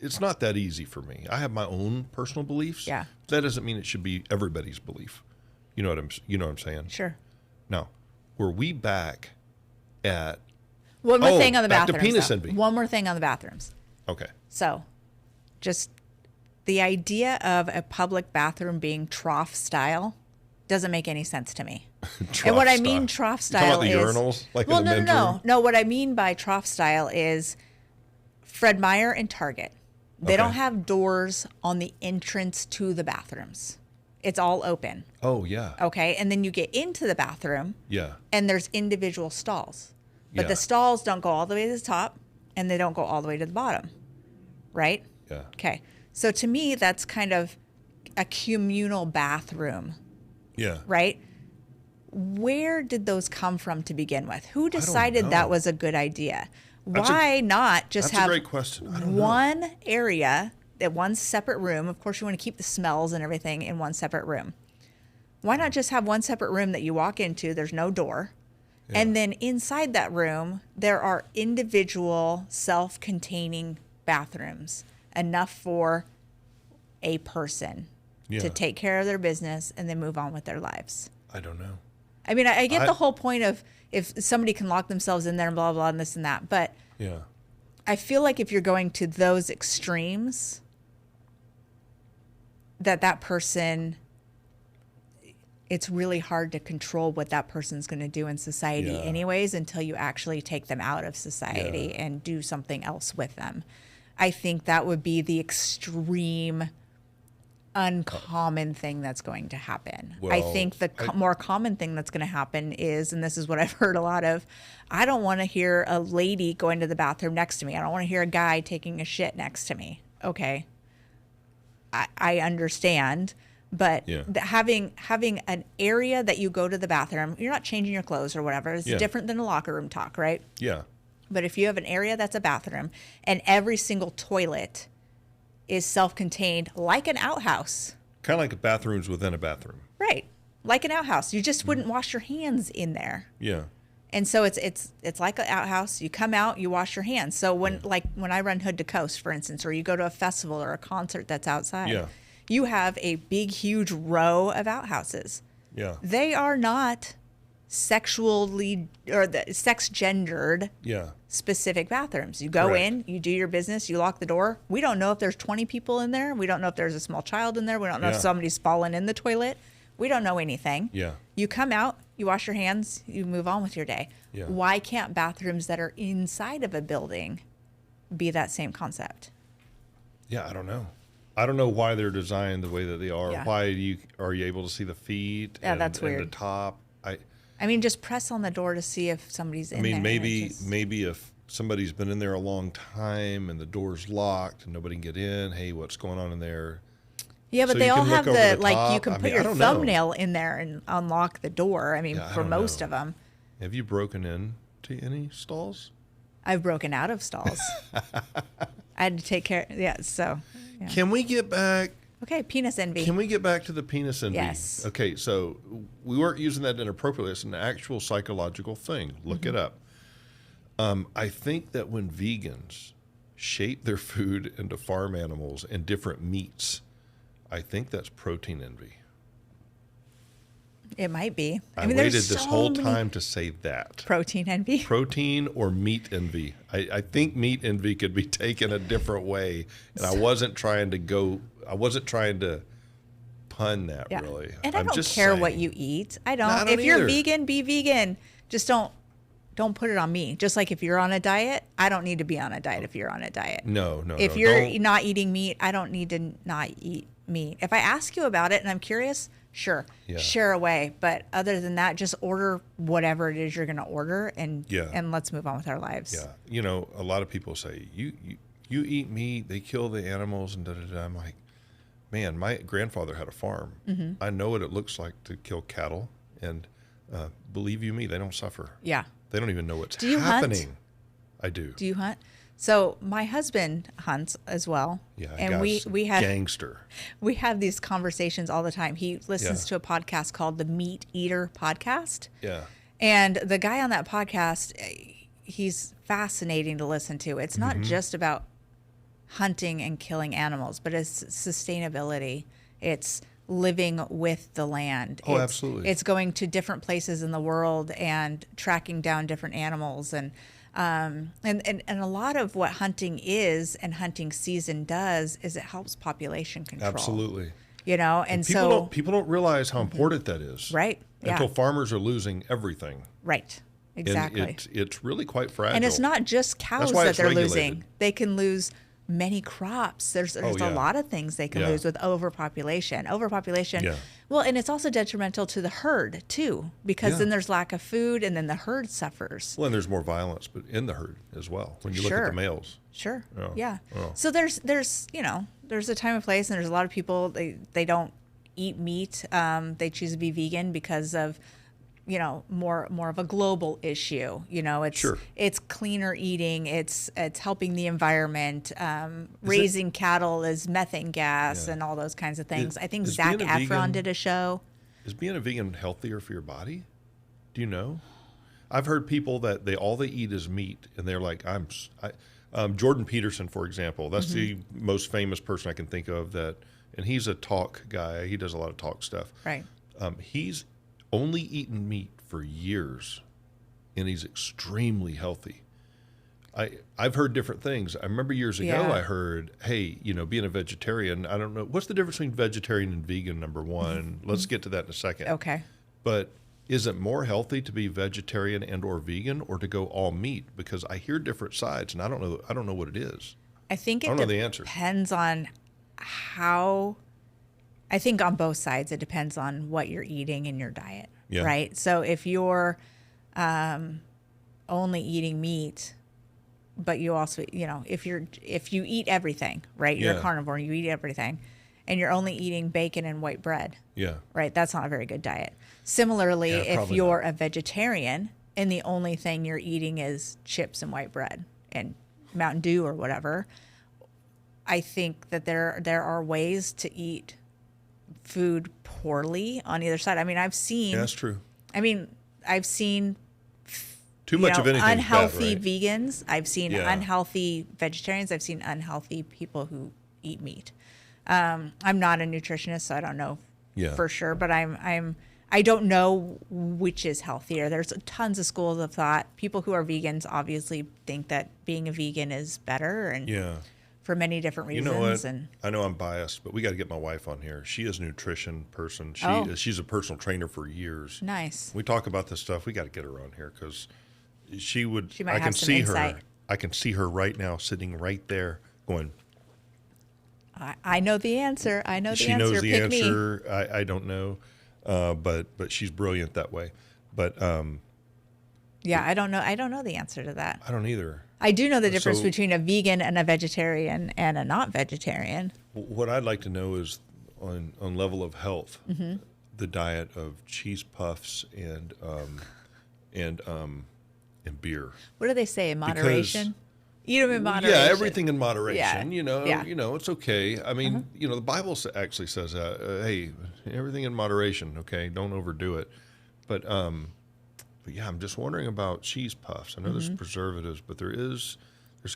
it's not that easy for me. I have my own personal beliefs. Yeah. That doesn't mean it should be everybody's belief. You know what I'm saying? Sure. Now, were we back at one more thing on the back bathrooms? To penis envy. One more thing on the bathrooms. Okay. So, just the idea of a public bathroom being trough style doesn't make any sense to me. And what I mean trough style is... You talking about the urinals? Like well, in the men's room? No. What I mean by trough style is Fred Meyer and Target. They don't have doors on the entrance to the bathrooms. It's all open. Oh, yeah. Okay. And then you get into the bathroom. Yeah. And there's individual stalls. But the stalls don't go all the way to the top and they don't go all the way to the bottom. Right? Yeah. Okay. So to me, that's kind of a communal bathroom. Yeah. Right? Where did those come from to begin with? Who decided that was a good idea? Why not just have a great question. I don't one area, that one separate room? Of course, you want to keep the smells and everything in one separate room. Why not just have one separate room that you walk into? There's no door. Yeah. And then inside that room, there are individual self-containing bathrooms, enough for a person to take care of their business and then move on with their lives. I don't know. I mean, I get the whole point of if somebody can lock themselves in there and blah, blah, and this and that. But I feel like if you're going to those extremes, that person, it's really hard to control what that person's going to do in society anyways until you actually take them out of society and do something else with them. I think that would be the extreme uncommon thing that's going to happen. Well, I think the more common thing that's going to happen is, and this is what I've heard a lot of, I don't want to hear a lady going to the bathroom next to me. I don't want to hear a guy taking a shit next to me. Okay. I understand, but having an area that you go to the bathroom, you're not changing your clothes or whatever. It's different than a locker room talk, right? Yeah. But if you have an area that's a bathroom and every single toilet is self-contained, like an outhouse. Kind of like bathrooms within a bathroom. Right. Like an outhouse. You just wouldn't wash your hands in there. Yeah. And so it's like an outhouse. You come out, you wash your hands. So when I run Hood to Coast, for instance, or you go to a festival or a concert that's outside, you have a big, huge row of outhouses. Yeah. They are not sexually or sex gendered specific bathrooms. You go in, you do your business, you lock the door. We don't know if there's 20 people in there. We don't know if there's a small child in there. We don't know if somebody's fallen in the toilet. We don't know anything. Yeah. You come out, you wash your hands, you move on with your day. Yeah. Why can't bathrooms that are inside of a building be that same concept? Yeah, I don't know. I don't know why they're designed the way that they are. Yeah. Why are you able to see the feet that's weird. And the top? I mean, just press on the door to see if somebody's in there. I mean, maybe if somebody's been in there a long time and the door's locked and nobody can get in, hey, what's going on in there? Yeah, but they all have you can put your thumbnail in there and unlock the door. I mean, for most of them. Have you broken into any stalls? I've broken out of stalls. I had to take care. Yeah, so. Yeah. Can we get back? Okay, penis envy. Can we get back to the penis envy? Yes. Okay, so we weren't using that inappropriately. It's an actual psychological thing. Look it up. I think that when vegans shape their food into farm animals and different meats, I think that's protein envy. It might be. I waited this whole time to say that. Protein envy? Protein or meat envy. I think meat envy could be taken a different way. And I wasn't trying to pun that really. And I don't care what you eat. I don't. If you're vegan, be vegan. Just don't put it on me. Just like if you're on a diet, I don't need to be on a diet if you're on a diet. No. If you're not eating meat, I don't need to not eat meat. If I ask you about it and I'm curious, sure, share away. But other than that, just order whatever it is you're going to order and let's move on with our lives. Yeah. You know, a lot of people say, you eat meat, they kill the animals and da-da-da. I'm like, man, my grandfather had a farm. Mm-hmm. I know what it looks like to kill cattle. And believe you me, they don't suffer. Yeah. They don't even know what's happening. Hunt? I do. Do you hunt? So my husband hunts as well. Yeah, and we have gangster. We have these conversations all the time. He listens to a podcast called the Meat Eater Podcast. Yeah. And the guy on that podcast, he's fascinating to listen to. It's not just about hunting and killing animals, but it's sustainability. It's living with the land. Oh, absolutely. It's going to different places in the world and tracking down different animals. And a lot of what hunting is and hunting season does is it helps population control. Absolutely. And people don't realize how important that is. Right. Until farmers are losing everything. Right. Exactly. And it's really quite fragile. And it's not just cows that they're losing. They can lose many crops. There's a lot of things they can lose with overpopulation. Well, and it's also detrimental to the herd too, because then there's lack of food, and then the herd suffers. Well, and there's more violence, but in the herd as well when you look at the males. Sure. Oh. Yeah. Oh. So there's a time and place, and there's a lot of people they don't eat meat. They choose to be vegan because of more of a global issue. It's cleaner eating. It's helping the environment. Raising cattle is methane gas and all those kinds of things. I think Zac Efron did a show. Is being a vegan healthier for your body? Do you know? I've heard people that all they eat is meat, and they're like, Jordan Peterson, for example. That's the most famous person I can think of and he's a talk guy. He does a lot of talk stuff. Right. He's only eaten meat for years, and he's extremely healthy. I've heard different things. I remember years ago I heard, hey, being a vegetarian, I don't know. What's the difference between vegetarian and vegan, number one? Let's get to that in a second. Okay. But is it more healthy to be vegetarian and or vegan or to go all meat? Because I hear different sides, and I don't know what it is. I think it don't know the answer. Depends on how. I think on both sides, it depends on what you're eating in your diet, right? So if you're only eating meat, but you also, if you eat everything, right? You're a carnivore, you eat everything, and you're only eating bacon and white bread, right? That's not a very good diet. Similarly, if you're a vegetarian and the only thing you're eating is chips and white bread and Mountain Dew or whatever, I think that there are ways to eat food poorly on either side. I mean, I've seen. Yeah, that's true. I mean, I've seen too much of anything unhealthy bad, right? vegans. I've seen unhealthy vegetarians. I've seen unhealthy people who eat meat. I'm not a nutritionist, so I don't know for sure. But I don't know which is healthier. There's tons of schools of thought. People who are vegans obviously think that being a vegan is better, and for many different reasons. You know what? And I know I'm biased, but we got to get my wife on here. She is a nutrition person. She's a personal trainer for years. Nice. We talk about this stuff. We got to get her on here because she might have some insight. I can see her right now sitting right there going, I know the answer. I know the she answer. knows the Pick answer. Me. I don't know, but she's brilliant that way. But I don't know. I don't know the answer to that. I don't either. I do know the difference between a vegan and a vegetarian and a not vegetarian. What I'd like to know is on level of health, the diet of cheese puffs and beer. What do they say in moderation? Eat them in moderation. Yeah, everything in moderation. Yeah. It's okay. I mean, the Bible actually says, hey, everything in moderation. Okay, don't overdo it. But yeah, I'm just wondering about cheese puffs. I know there's preservatives, but there's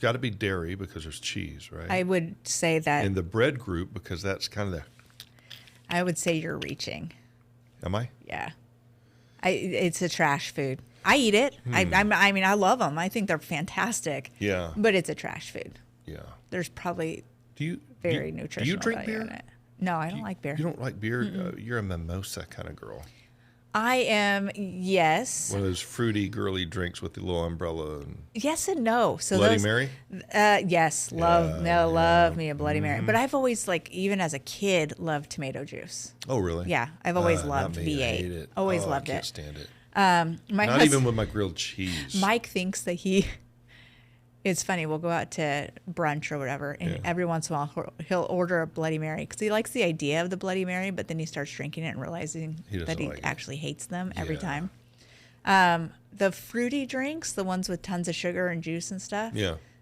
got to be dairy because there's cheese, right? I would say that. In the bread group, because that's kind of I would say you're reaching. Am I? Yeah. It's a trash food. I eat it. I mean, I love them. I think they're fantastic. Yeah. But it's a trash food. Yeah. There's probably very nutritional. Do you drink value beer? in it. No, I don't like beer. You don't like beer? You're a mimosa kind of girl. I am, yes. One of those fruity, girly drinks with the little umbrella. Yes and no. So Bloody Mary? Yes. Love me a Bloody Mary. But I've always, even as a kid, loved tomato juice. Oh, really? Yeah. I've always loved not me. V8. I hate it. Always loved I can't it. stand it. Not even with my grilled cheese. Mike thinks that it's funny. We'll go out to brunch or whatever, and every once in a while he'll order a Bloody Mary because he likes the idea of the Bloody Mary, but then he starts drinking it and realizing that he actually hates them every time. The fruity drinks, the ones with tons of sugar and juice and stuff,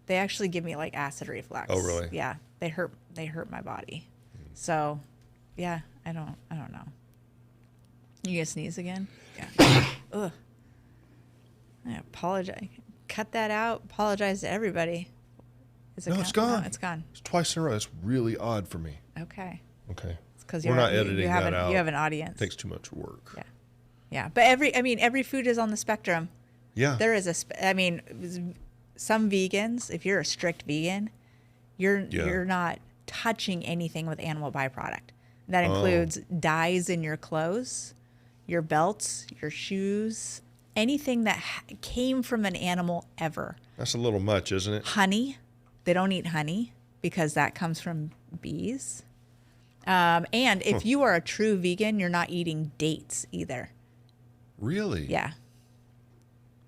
they actually give me acid reflux. Oh, really? Yeah, they hurt my body. So, yeah, I don't know. You gonna sneeze again? Yeah. Ugh. I apologize. Cut that out. Apologize to everybody. Is it No, it's gone. No, it's gone. It's twice in a row. It's really odd for me. Okay. Okay. It's because we're not editing that out. You have an audience. It takes too much work. Yeah. Yeah. But every food is on the spectrum. Yeah. There is some vegans, if you're a strict vegan, you're not touching anything with animal byproduct. That includes dyes in your clothes, your belts, your shoes, anything that came from an animal ever. That's a little much, isn't it? Honey. They don't eat honey because that comes from bees. And if you are a true vegan, you're not eating dates either. Really? Yeah.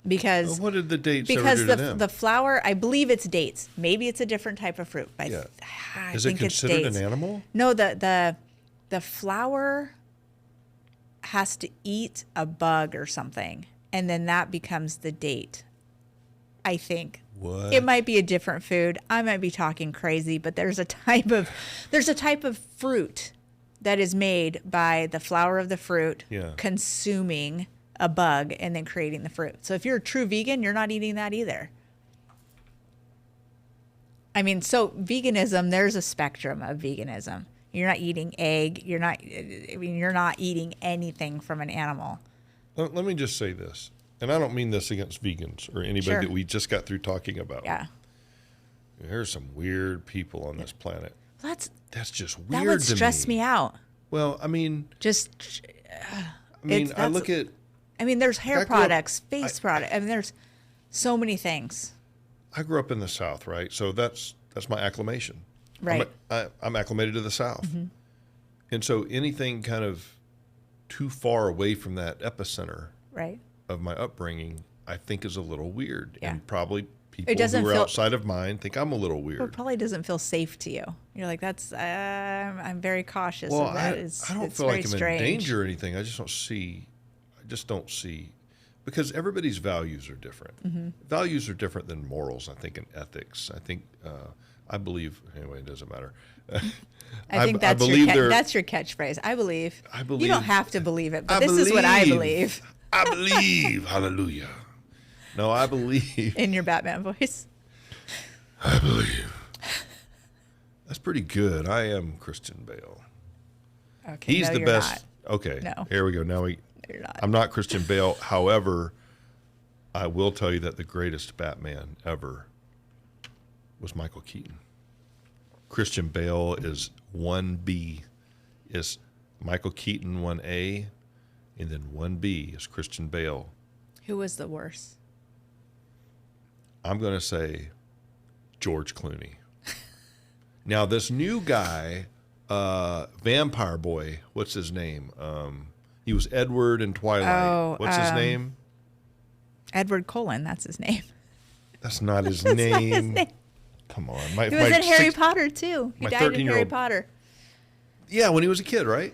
Because what did the dates ever do to them? The flower, I believe it's dates. Maybe it's a different type of fruit. But I Is think it considered it's dates. an animal? No, the flower has to eat a bug or something, and then that becomes the date. I think. What? It might be a different food. I might be talking crazy, but there's a type of fruit that is made by the flower of the fruit consuming a bug and then creating the fruit. So if you're a true vegan, you're not eating that either. I mean, so veganism, there's a spectrum of veganism. You're not eating egg. You're not eating anything from an animal. Let me just say this, and I don't mean this against vegans or anybody that we just got through talking about. Yeah. There's some weird people on this planet. That's just weird. That would stress me out. Well, I mean, I look at. I mean, there's hair products, face products. I mean, there's so many things. I grew up in the South, right? So that's my acclimation. Right. I'm acclimated to the South. Mm-hmm. And so anything kind of too far away from that epicenter of my upbringing, I think is a little weird. Yeah. And probably people who are outside of mine think I'm a little weird. It probably doesn't feel safe to you. You're like, I'm very cautious. Well, of that. I don't feel like I'm in danger or anything. I just don't see, because everybody's values are different. Mm-hmm. Values are different than morals, I think, and ethics. I think, I believe, anyway, it doesn't matter. I think that's your catchphrase. I believe. You don't have to believe it, but this is what I believe. I believe. Hallelujah. No, I believe. In your Batman voice. I believe. That's pretty good. I am Christian Bale. Okay, He's the best. Not. Okay. No. Here we go. Now You're not. I'm not Christian Bale. However, I will tell you that the greatest Batman ever was Michael Keaton. Christian Bale is 1B, is Michael Keaton 1A, and then 1B is Christian Bale. Who was the worst? I'm going to say George Clooney. Now, this new guy, vampire boy, what's his name? He was Edward in Twilight. What's his name? Edward Cullen, that's his name. That's not his name. Not his name. Come on. He was in Harry Potter, too. He died in Harry Potter. Yeah, when he was a kid, right?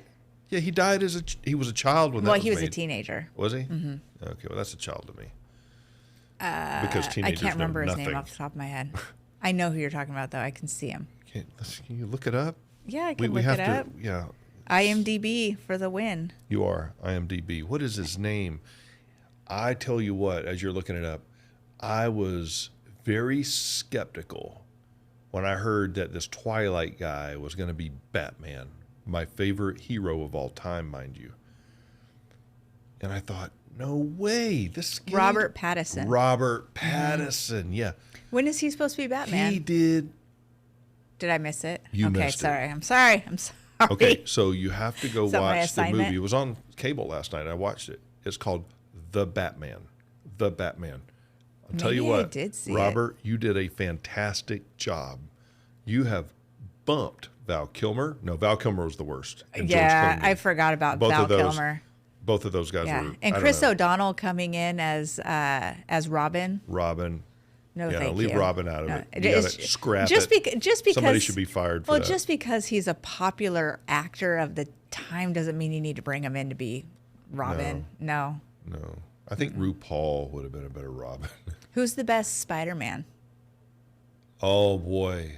Yeah, he died he was a child when that was he was made. A teenager. Was he? Mm-hmm. Okay, well, that's a child to me. Because teenagers I can't remember know his nothing. name off the top of my head. I know who you're talking about, though. I can see him. Can you look it up? Yeah, I can look it up. Yeah. IMDb for the win. You are IMDb. What is his name? I tell you what, as you're looking it up, I was very skeptical when I heard that this Twilight guy was going to be Batman, my favorite hero of all time, mind you. And I thought, no way. Robert Pattinson. Robert Pattinson, yeah. When is he supposed to be Batman? He did. Did I miss it? You missed it. I'm sorry. Okay, so you have to go watch the movie. assignment? It was on cable last night. I watched it. It's called The Batman. The Batman. I'll tell you what, I did see Robert, you did a fantastic job. You have bumped Val Kilmer. No, Val Kilmer was the worst. And yeah, I forgot about Val Kilmer. Both of those guys were. And Chris O'Donnell coming in as Robin. Robin. No, thank you. Leave Robin out of it. You gotta scrap it. Just because somebody should be fired for that. Well, just because he's a popular actor of the time doesn't mean you need to bring him in to be Robin. No. I think RuPaul would have been a better Robin. Who's the best Spider-Man? Oh boy.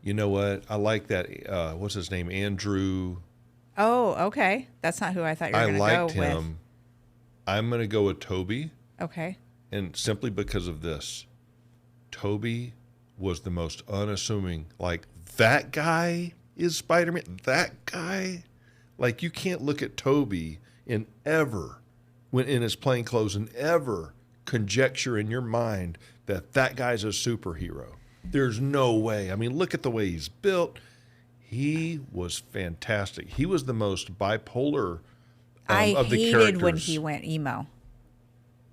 You know what? I like that. What's his name? Andrew. Oh, okay. That's not who I thought you were going to go with. I liked him. I'm going to go with Toby. Okay. And simply because of this. Toby was the most unassuming. Like, that guy is Spider-Man. That guy, like, you can't look at Toby and ever, when in his plain clothes, and ever conjecture in your mind that that guy's a superhero. There's no way. I mean, look at the way he's built. He was fantastic. He was the most bipolar of the characters. I hated when he went emo.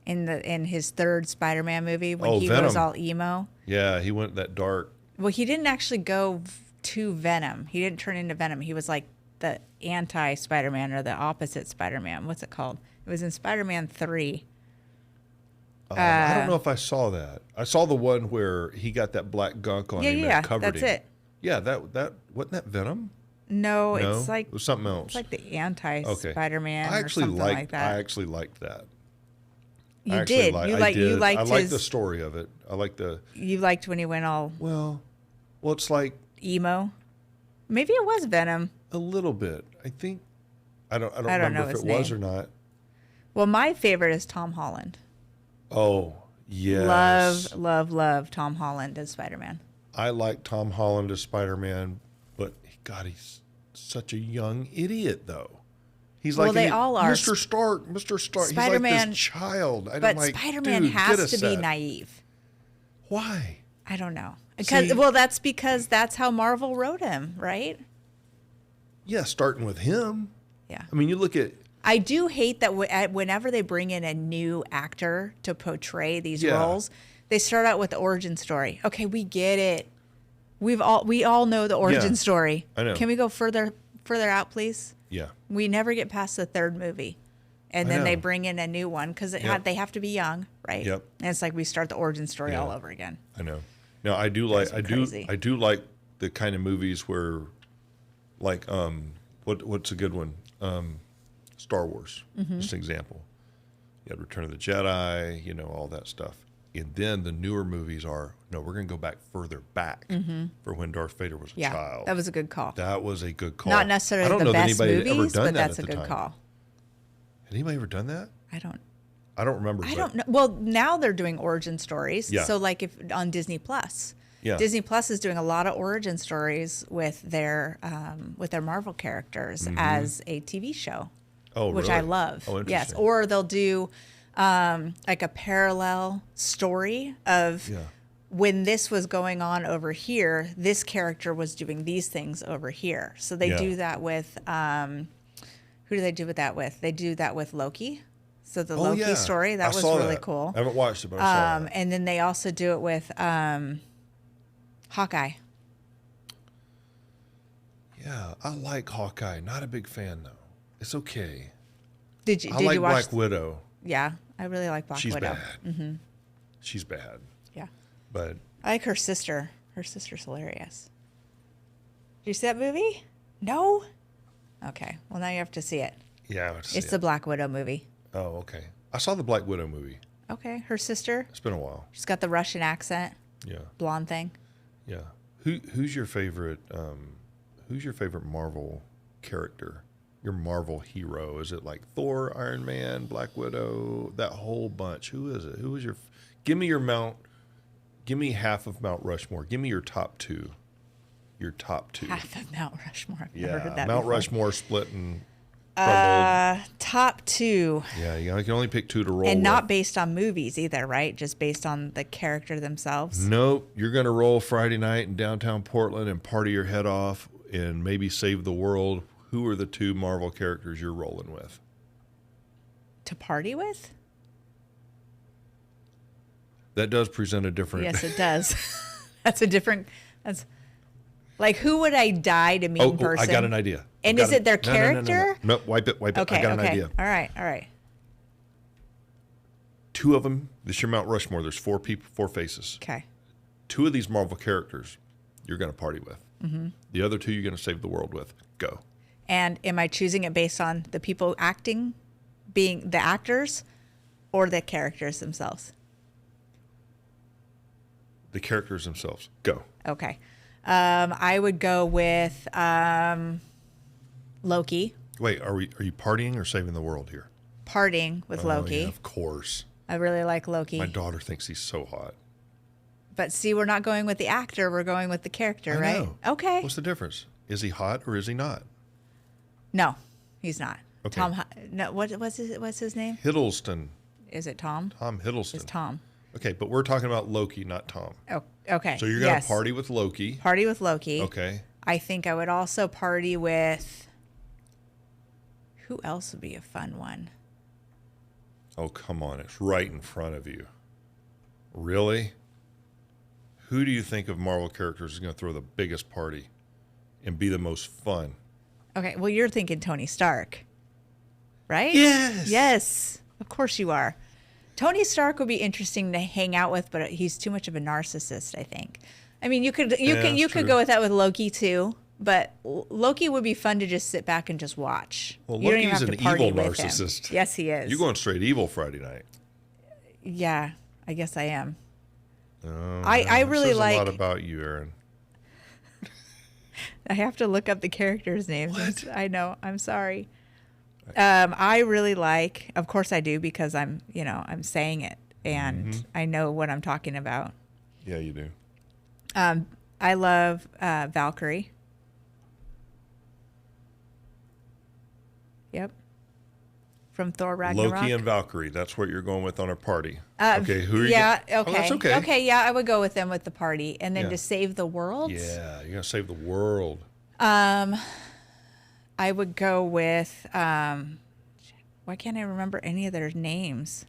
In his third Spider-Man movie, when he Venom. was all emo. Yeah, he went that dark. Well, he didn't actually go to Venom. He didn't turn into Venom. He was like the anti-Spider-Man or the opposite Spider-Man. What's it called? It was in Spider-Man 3. I don't know if I saw that. I saw the one where he got that black gunk on him and covered that's him. it. Yeah, that wasn't that Venom? No, it's like it was something else. It's like the anti-Spider-Man or something like that. I actually liked that. You did. You liked I liked the story of it. You liked when he went all well, it's like emo. Maybe it was Venom. A little bit. I think I don't remember if it was or not. Well, my favorite is Tom Holland. Oh, yes. Love Tom Holland as Spider-Man. I like Tom Holland as Spider-Man, but God, he's such a young idiot, though. He's like they all are. Mr. Stark. Spider-Man, he's like this child. But Spider-Man has to be naive. Why? I don't know. That's because that's how Marvel wrote him, right? Yeah, starting with him. Yeah. I mean, you look at... I do hate that whenever they bring in a new actor to portray these roles, they start out with the origin story. Okay, we get it. We all know the origin story. I know. Can we go further out, please? Yeah. We never get past the third movie. And then they bring in a new one because they have to be young, right? Yep. And it's like we start the origin story all over again. I know. Now I do like the kind of movies where, like, what's a good one? Star Wars, just an example. You had Return of the Jedi, all that stuff. And then the newer movies we're going to go back further back for when Darth Vader was a child. That was a good call. That was a good call. Not necessarily the best movies, but that's a good call. Had anybody ever done that? I don't remember. I don't know. Well, now they're doing origin stories. Yeah. So like if on Disney Plus. Yeah. Disney Plus is doing a lot of origin stories with their Marvel characters as a TV show. Oh, which really? I love. Oh, interesting. Yes. Or they'll do like a parallel story of when this was going on over here, this character was doing these things over here. So they do that with who do they do that with? They do that with Loki. So the Loki story, that was really cool. I haven't watched it, but I saw that. And then they also do it with Hawkeye. Yeah, I like Hawkeye. Not a big fan though. It's okay. Did you like watch Black Widow. Yeah, I really like Black Widow. She's bad. Mm-hmm. She's bad. Yeah. But I like her sister. Her sister's hilarious. Did you see that movie? No? Okay. Well, now you have to see it. Yeah, it's the Black Widow movie. Oh, okay. I saw the Black Widow movie. Okay. Her sister. It's been a while. She's got the Russian accent. Yeah. Blonde thing. Yeah. Who's your favorite Marvel character? Your Marvel hero? Is it like Thor, Iron Man, Black Widow, that whole bunch? Who is it? Who is your? Give me half of Mount Rushmore. Give me your top two. Your top two. Half of Mount Rushmore. I've never heard that Mount before. Rushmore split and crumbled. Top two. Yeah, you can only pick two to roll. And with. not based on movies either, right? Just based on the character themselves. Nope. You're gonna roll Friday night in downtown Portland and party your head off and maybe save the world. Who are the two Marvel characters you're rolling with? To party with? That does present a different... Yes, it does. That's like, who would I die to meet in person? I got an idea. And is it their character? No, wipe it. Okay, I got an idea. All right. Two of them, this is your Mount Rushmore. There's four faces. Okay. Two of these Marvel characters you're going to party with. Mm-hmm. The other two you're going to save the world with. Go. And am I choosing it based on the people acting, being the actors, or the characters themselves? The characters themselves. Go. Okay. I would go with Loki. Wait, are you partying or saving the world here? Partying with Loki. Yeah, of course. I really like Loki. My daughter thinks he's so hot. But see, we're not going with the actor. We're going with the character, I right? know. Okay. What's the difference? Is he hot or is he not? No, he's not. Okay. No, what's his name? Hiddleston. Is it Tom? Tom Hiddleston. It's Tom. Okay, but we're talking about Loki, not Tom. Oh, okay. So you're going to party with Loki. Party with Loki. Okay. I think I would also party with... Who else would be a fun one? Oh, come on. It's right in front of you. Really? Who do you think of Marvel characters is going to throw the biggest party and be the most fun? Okay, well, you're thinking Tony Stark, right? Yes. Yes, of course you are. Tony Stark would be interesting to hang out with, but he's too much of a narcissist, I think. I mean, you could go with that with Loki too, but Loki would be fun to just sit back and just watch. Well, You don't even Loki's have an to party evil with him. narcissist. Yes, he is. You're going straight evil Friday night. Yeah, I guess I am. Oh, I really says like. a lot about you, Erin. I have to look up the characters' names. What? I know. I'm sorry. I really like. Of course, I do because I'm saying it and I know what I'm talking about. Yeah, you do. I love Valkyrie. Yep. From Thor Ragnarok. Loki and Valkyrie. That's what you're going with on our party. Okay, who are you? Yeah. Oh, Okay. that's okay. Okay. Yeah, I would go with them with the party, and then Yeah. to save the world. Yeah, you're gonna save the world. I would go with. Why can't I remember any of their names?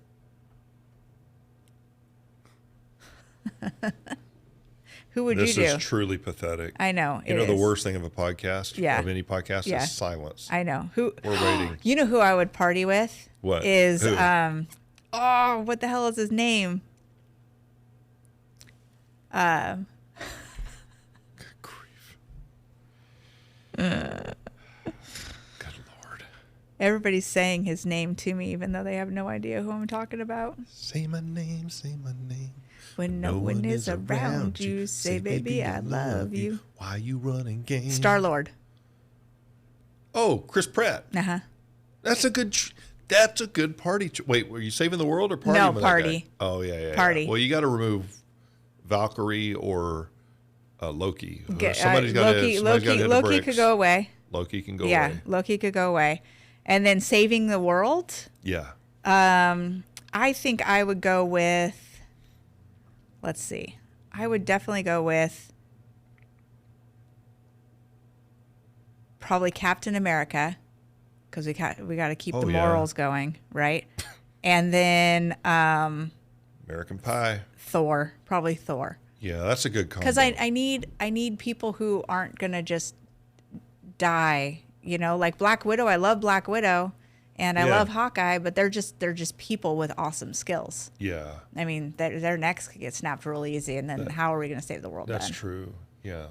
Who would This you do? is truly pathetic. I know. You it know the is. worst thing of a podcast, Yeah. of any podcast, Yeah. is silence. I know. Who? We're waiting. You know who I would party with? What? Is Who? what the hell is his name? Good grief. Good Lord. Everybody's saying his name to me, even though they have no idea who I'm talking about. Say my name, say my name. When no one is around you, say, baby, I love you. Why you running game? Star-Lord. Oh, Chris Pratt. Uh-huh. That's a good party. Wait, were you saving the world or partying No, with that party. guy? Oh, yeah. Party. Well, you got to remove Valkyrie or Loki. Loki Loki could go away. Loki can go Yeah, away. Loki could go away. And then saving the world, Yeah. I think I would go with, let's see. I would definitely go with probably Captain America, because we got to keep the morals going, right? And then American Pie. Thor, probably Thor. Yeah, that's a good combo. Because I need people who aren't gonna just die. You know, like Black Widow. I love Black Widow, and I love Hawkeye, but they're just people with awesome skills. Yeah. I mean, their necks could get snapped really easy, and then how are we gonna save the world? That's then? true. Yeah,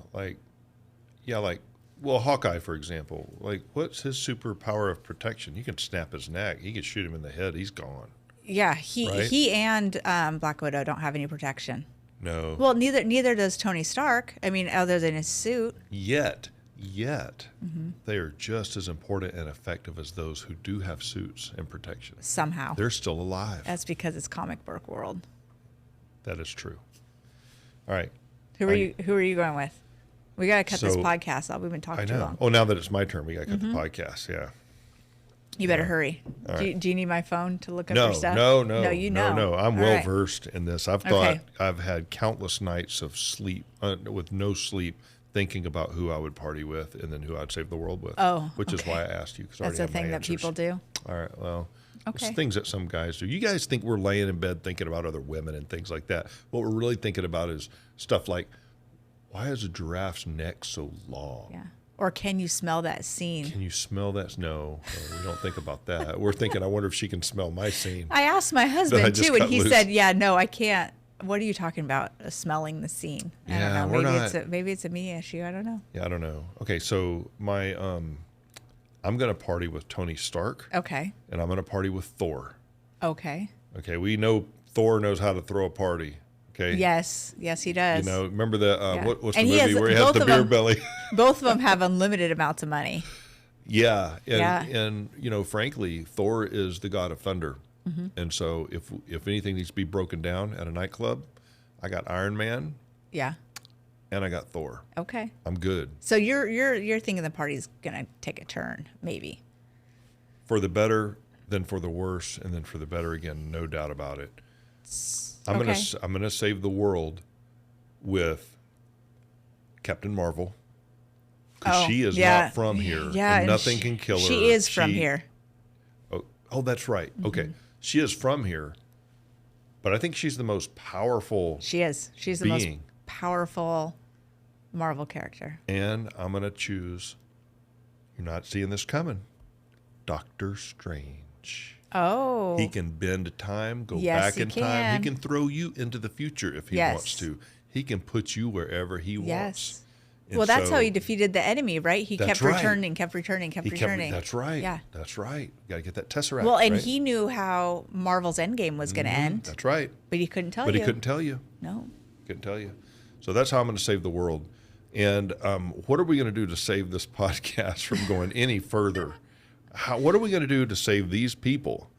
well, Hawkeye, for example. Like, what's his superpower of protection? You can snap his neck. He can shoot him in the head. He's gone. Yeah, Right? he and Black Widow don't have any protection. No. Well, neither does Tony Stark. I mean, other than his suit. Yet, they are just as important and effective as those who do have suits and protection. Somehow. They're still alive. That's because it's comic book world. That is true. All right. Who are you going with? We got to cut this So, podcast off. We've been talking I too know. long. Oh, now that it's my turn, we got to cut the podcast. Yeah. You better hurry. All Do you need my phone to look up No, your stuff? no. No, you know. No. I'm All well right. versed in this. I've had countless nights of sleep with no sleep, thinking about who I would party with and then who I'd save the world with. Oh, which is okay. why I asked you, because I That's already a have thing my that answers. people do. All right. Well, Okay. it's things that some guys do. You guys think we're laying in bed thinking about other women and things like that. What we're really thinking about is stuff like, why is a giraffe's neck so long? Yeah. Or can you smell that scene? Can you smell that? No, we don't think about that. We're thinking, I wonder if she can smell my scene. I asked my I husband just too, and cut he loose. said, "Yeah, no, I can't." What are you talking about? Smelling the scene? I Yeah, don't know. we're Maybe it's a me issue. I don't know. Yeah, I don't know. Okay, so my I'm gonna party with Tony Stark, Okay. and I'm gonna party with Thor. Okay. Okay, we know Thor knows how to throw a party. Okay. Yes, he does. You know, remember the Yeah. what's the And he movie has where he has both the of beer them. belly? Both of them have unlimited amounts of money. Yeah, Yeah. and you know, frankly, Thor is the god of thunder, Mm-hmm. and so if anything needs to be broken down at a nightclub, I got Iron Man. Yeah. And I got Thor. Okay. I'm good. So you're thinking the party's gonna take a turn, maybe. For the better, then for the worse, and then for the better again. No doubt about it. I'm gonna save the world with Captain Marvel, because she is not from here. Yeah, and nothing can kill her. She is from here. Oh, that's right. Mm-hmm. Okay, she is from here, but I think she's the most powerful. She is. She's the most powerful Marvel character. And I'm gonna choose. You're not seeing this coming. Doctor Strange. Oh. He can bend time, go back in time. He can throw you into the future if he wants to. He can put you wherever he wants. And well, that's how he defeated the enemy, right? He kept returning. That's right. Yeah. That's right. Got to get that Tesseract. Well, and he knew how Marvel's Endgame was going to end. That's right. But he couldn't tell you. But he couldn't tell you. No. Couldn't tell you. So that's how I'm going to save the world. And what are we going to do to save this podcast from going any further? What are we going to do to save these people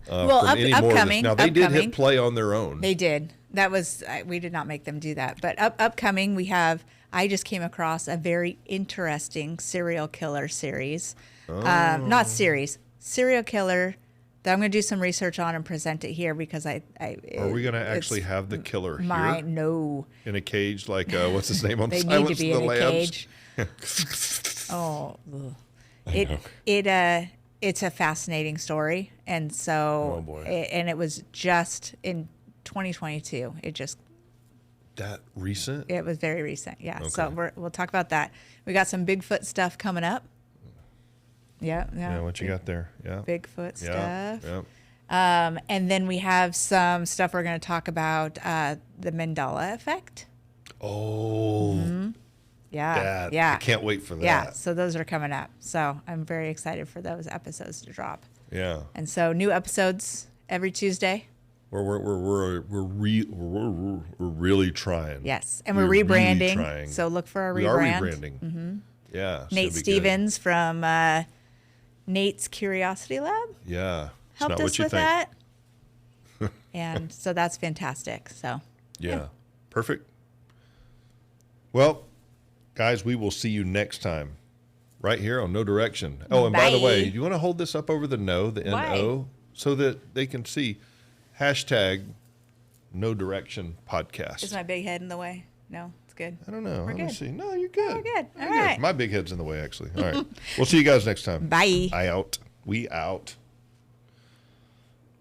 from any more of this? Now, they did hit play on their own. They did. That was, we did not make them do that. But upcoming, I just came across a very interesting serial killer series. Serial killer that I'm going to do some research on and present it here because are we going to actually have the killer here? No. In a cage like, what's his name on they Silence need to be of the in Lambs? A cage. Oh, it's a fascinating story, and so and it was just in 2022. That recent? It was very recent, yeah. Okay. So we'll talk about that. We got some Bigfoot stuff coming up. Yeah. What you got there? Yeah. Bigfoot stuff. Yeah. And then we have some stuff we're going to talk about the Mandela effect. Oh. Mm-hmm. Yeah. I can't wait for that. Yeah. So those are coming up. So I'm very excited for those episodes to drop. Yeah. And so new episodes every Tuesday. We're really trying. Yes, and we're rebranding. Really so look for our rebrand. We are rebranding. Mm-hmm. Yeah. Nate Stevens from Nate's Curiosity Lab. Yeah. Helped us with that. And so that's fantastic. So. Yeah. Perfect. Well, guys, we will see you next time, right here on No Direction. Oh, and by the way, you want to hold this up over the No, the N-O, so that they can see # No Direction podcast. Is my big head in the way? No, it's good. I don't know. Let me see. No, you're good. We're good. All right. My big head's in the way, actually. All right. We'll see you guys next time. Bye. We out.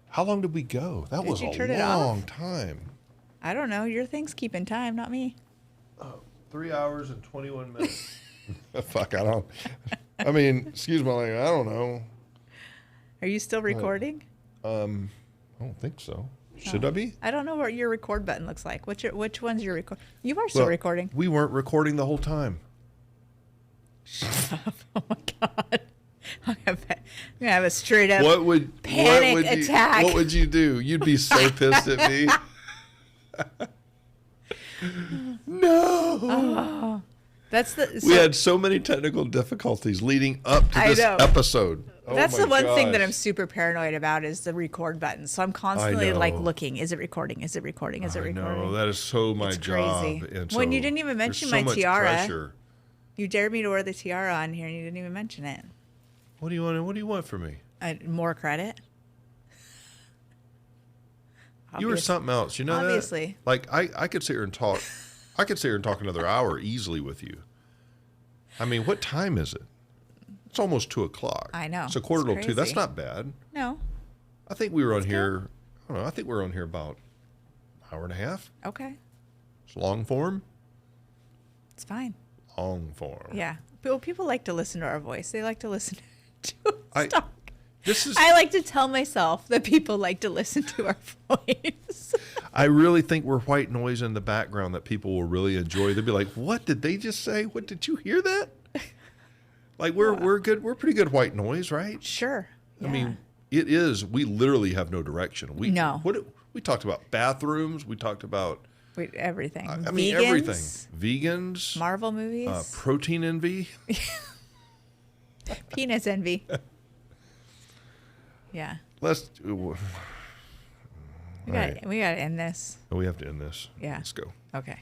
How long did we go? That was a long time. I don't know. Your thing's keeping time, not me. 3 hours and 21 minutes. Fuck, I mean, excuse my language. I don't know. Are you still recording? I don't think so. Should I be? I don't know what your record button looks like. Which one's your record? You are still recording. We weren't recording the whole time. Shut up. Oh, my God. I'm going to have a straight up panic attack. What would you do? You'd be so pissed at me. No. Oh, we had so many technical difficulties leading up to this episode. That's the one thing that I'm super paranoid about is the record button. So I'm constantly looking, is it recording? Is it recording? Is it recording? No, that is so my job. Crazy. And when you didn't even mention my tiara. Pressure. You dared me to wear the tiara on here and you didn't even mention it. What do you want from me? More credit? You were something else, you know. Obviously. That? Like I could sit here and talk. I could sit here and talk another hour easily with you. I mean, what time is it? It's almost 2:00. I know. It's 1:45. That's not bad. No. I think we were on here. I don't know. I think we were on here about an hour and a half. Okay. It's long form. It's fine. Long form. Yeah. People like to listen to our voice. They like to listen to us talk. I like to tell myself that people like to listen to our voice. I really think we're white noise in the background that people will really enjoy. They'll be like, "What did they just say? What did you hear that?" Like we're good. We're pretty good white noise, right? Sure. Yeah. I mean, it is. We literally have no direction. We talked about bathrooms. We talked about everything. I mean, everything. Vegans. Marvel movies. Protein envy. Penis envy. Yeah. We got to end this. Oh, we have to end this. Yeah. Let's go. Okay.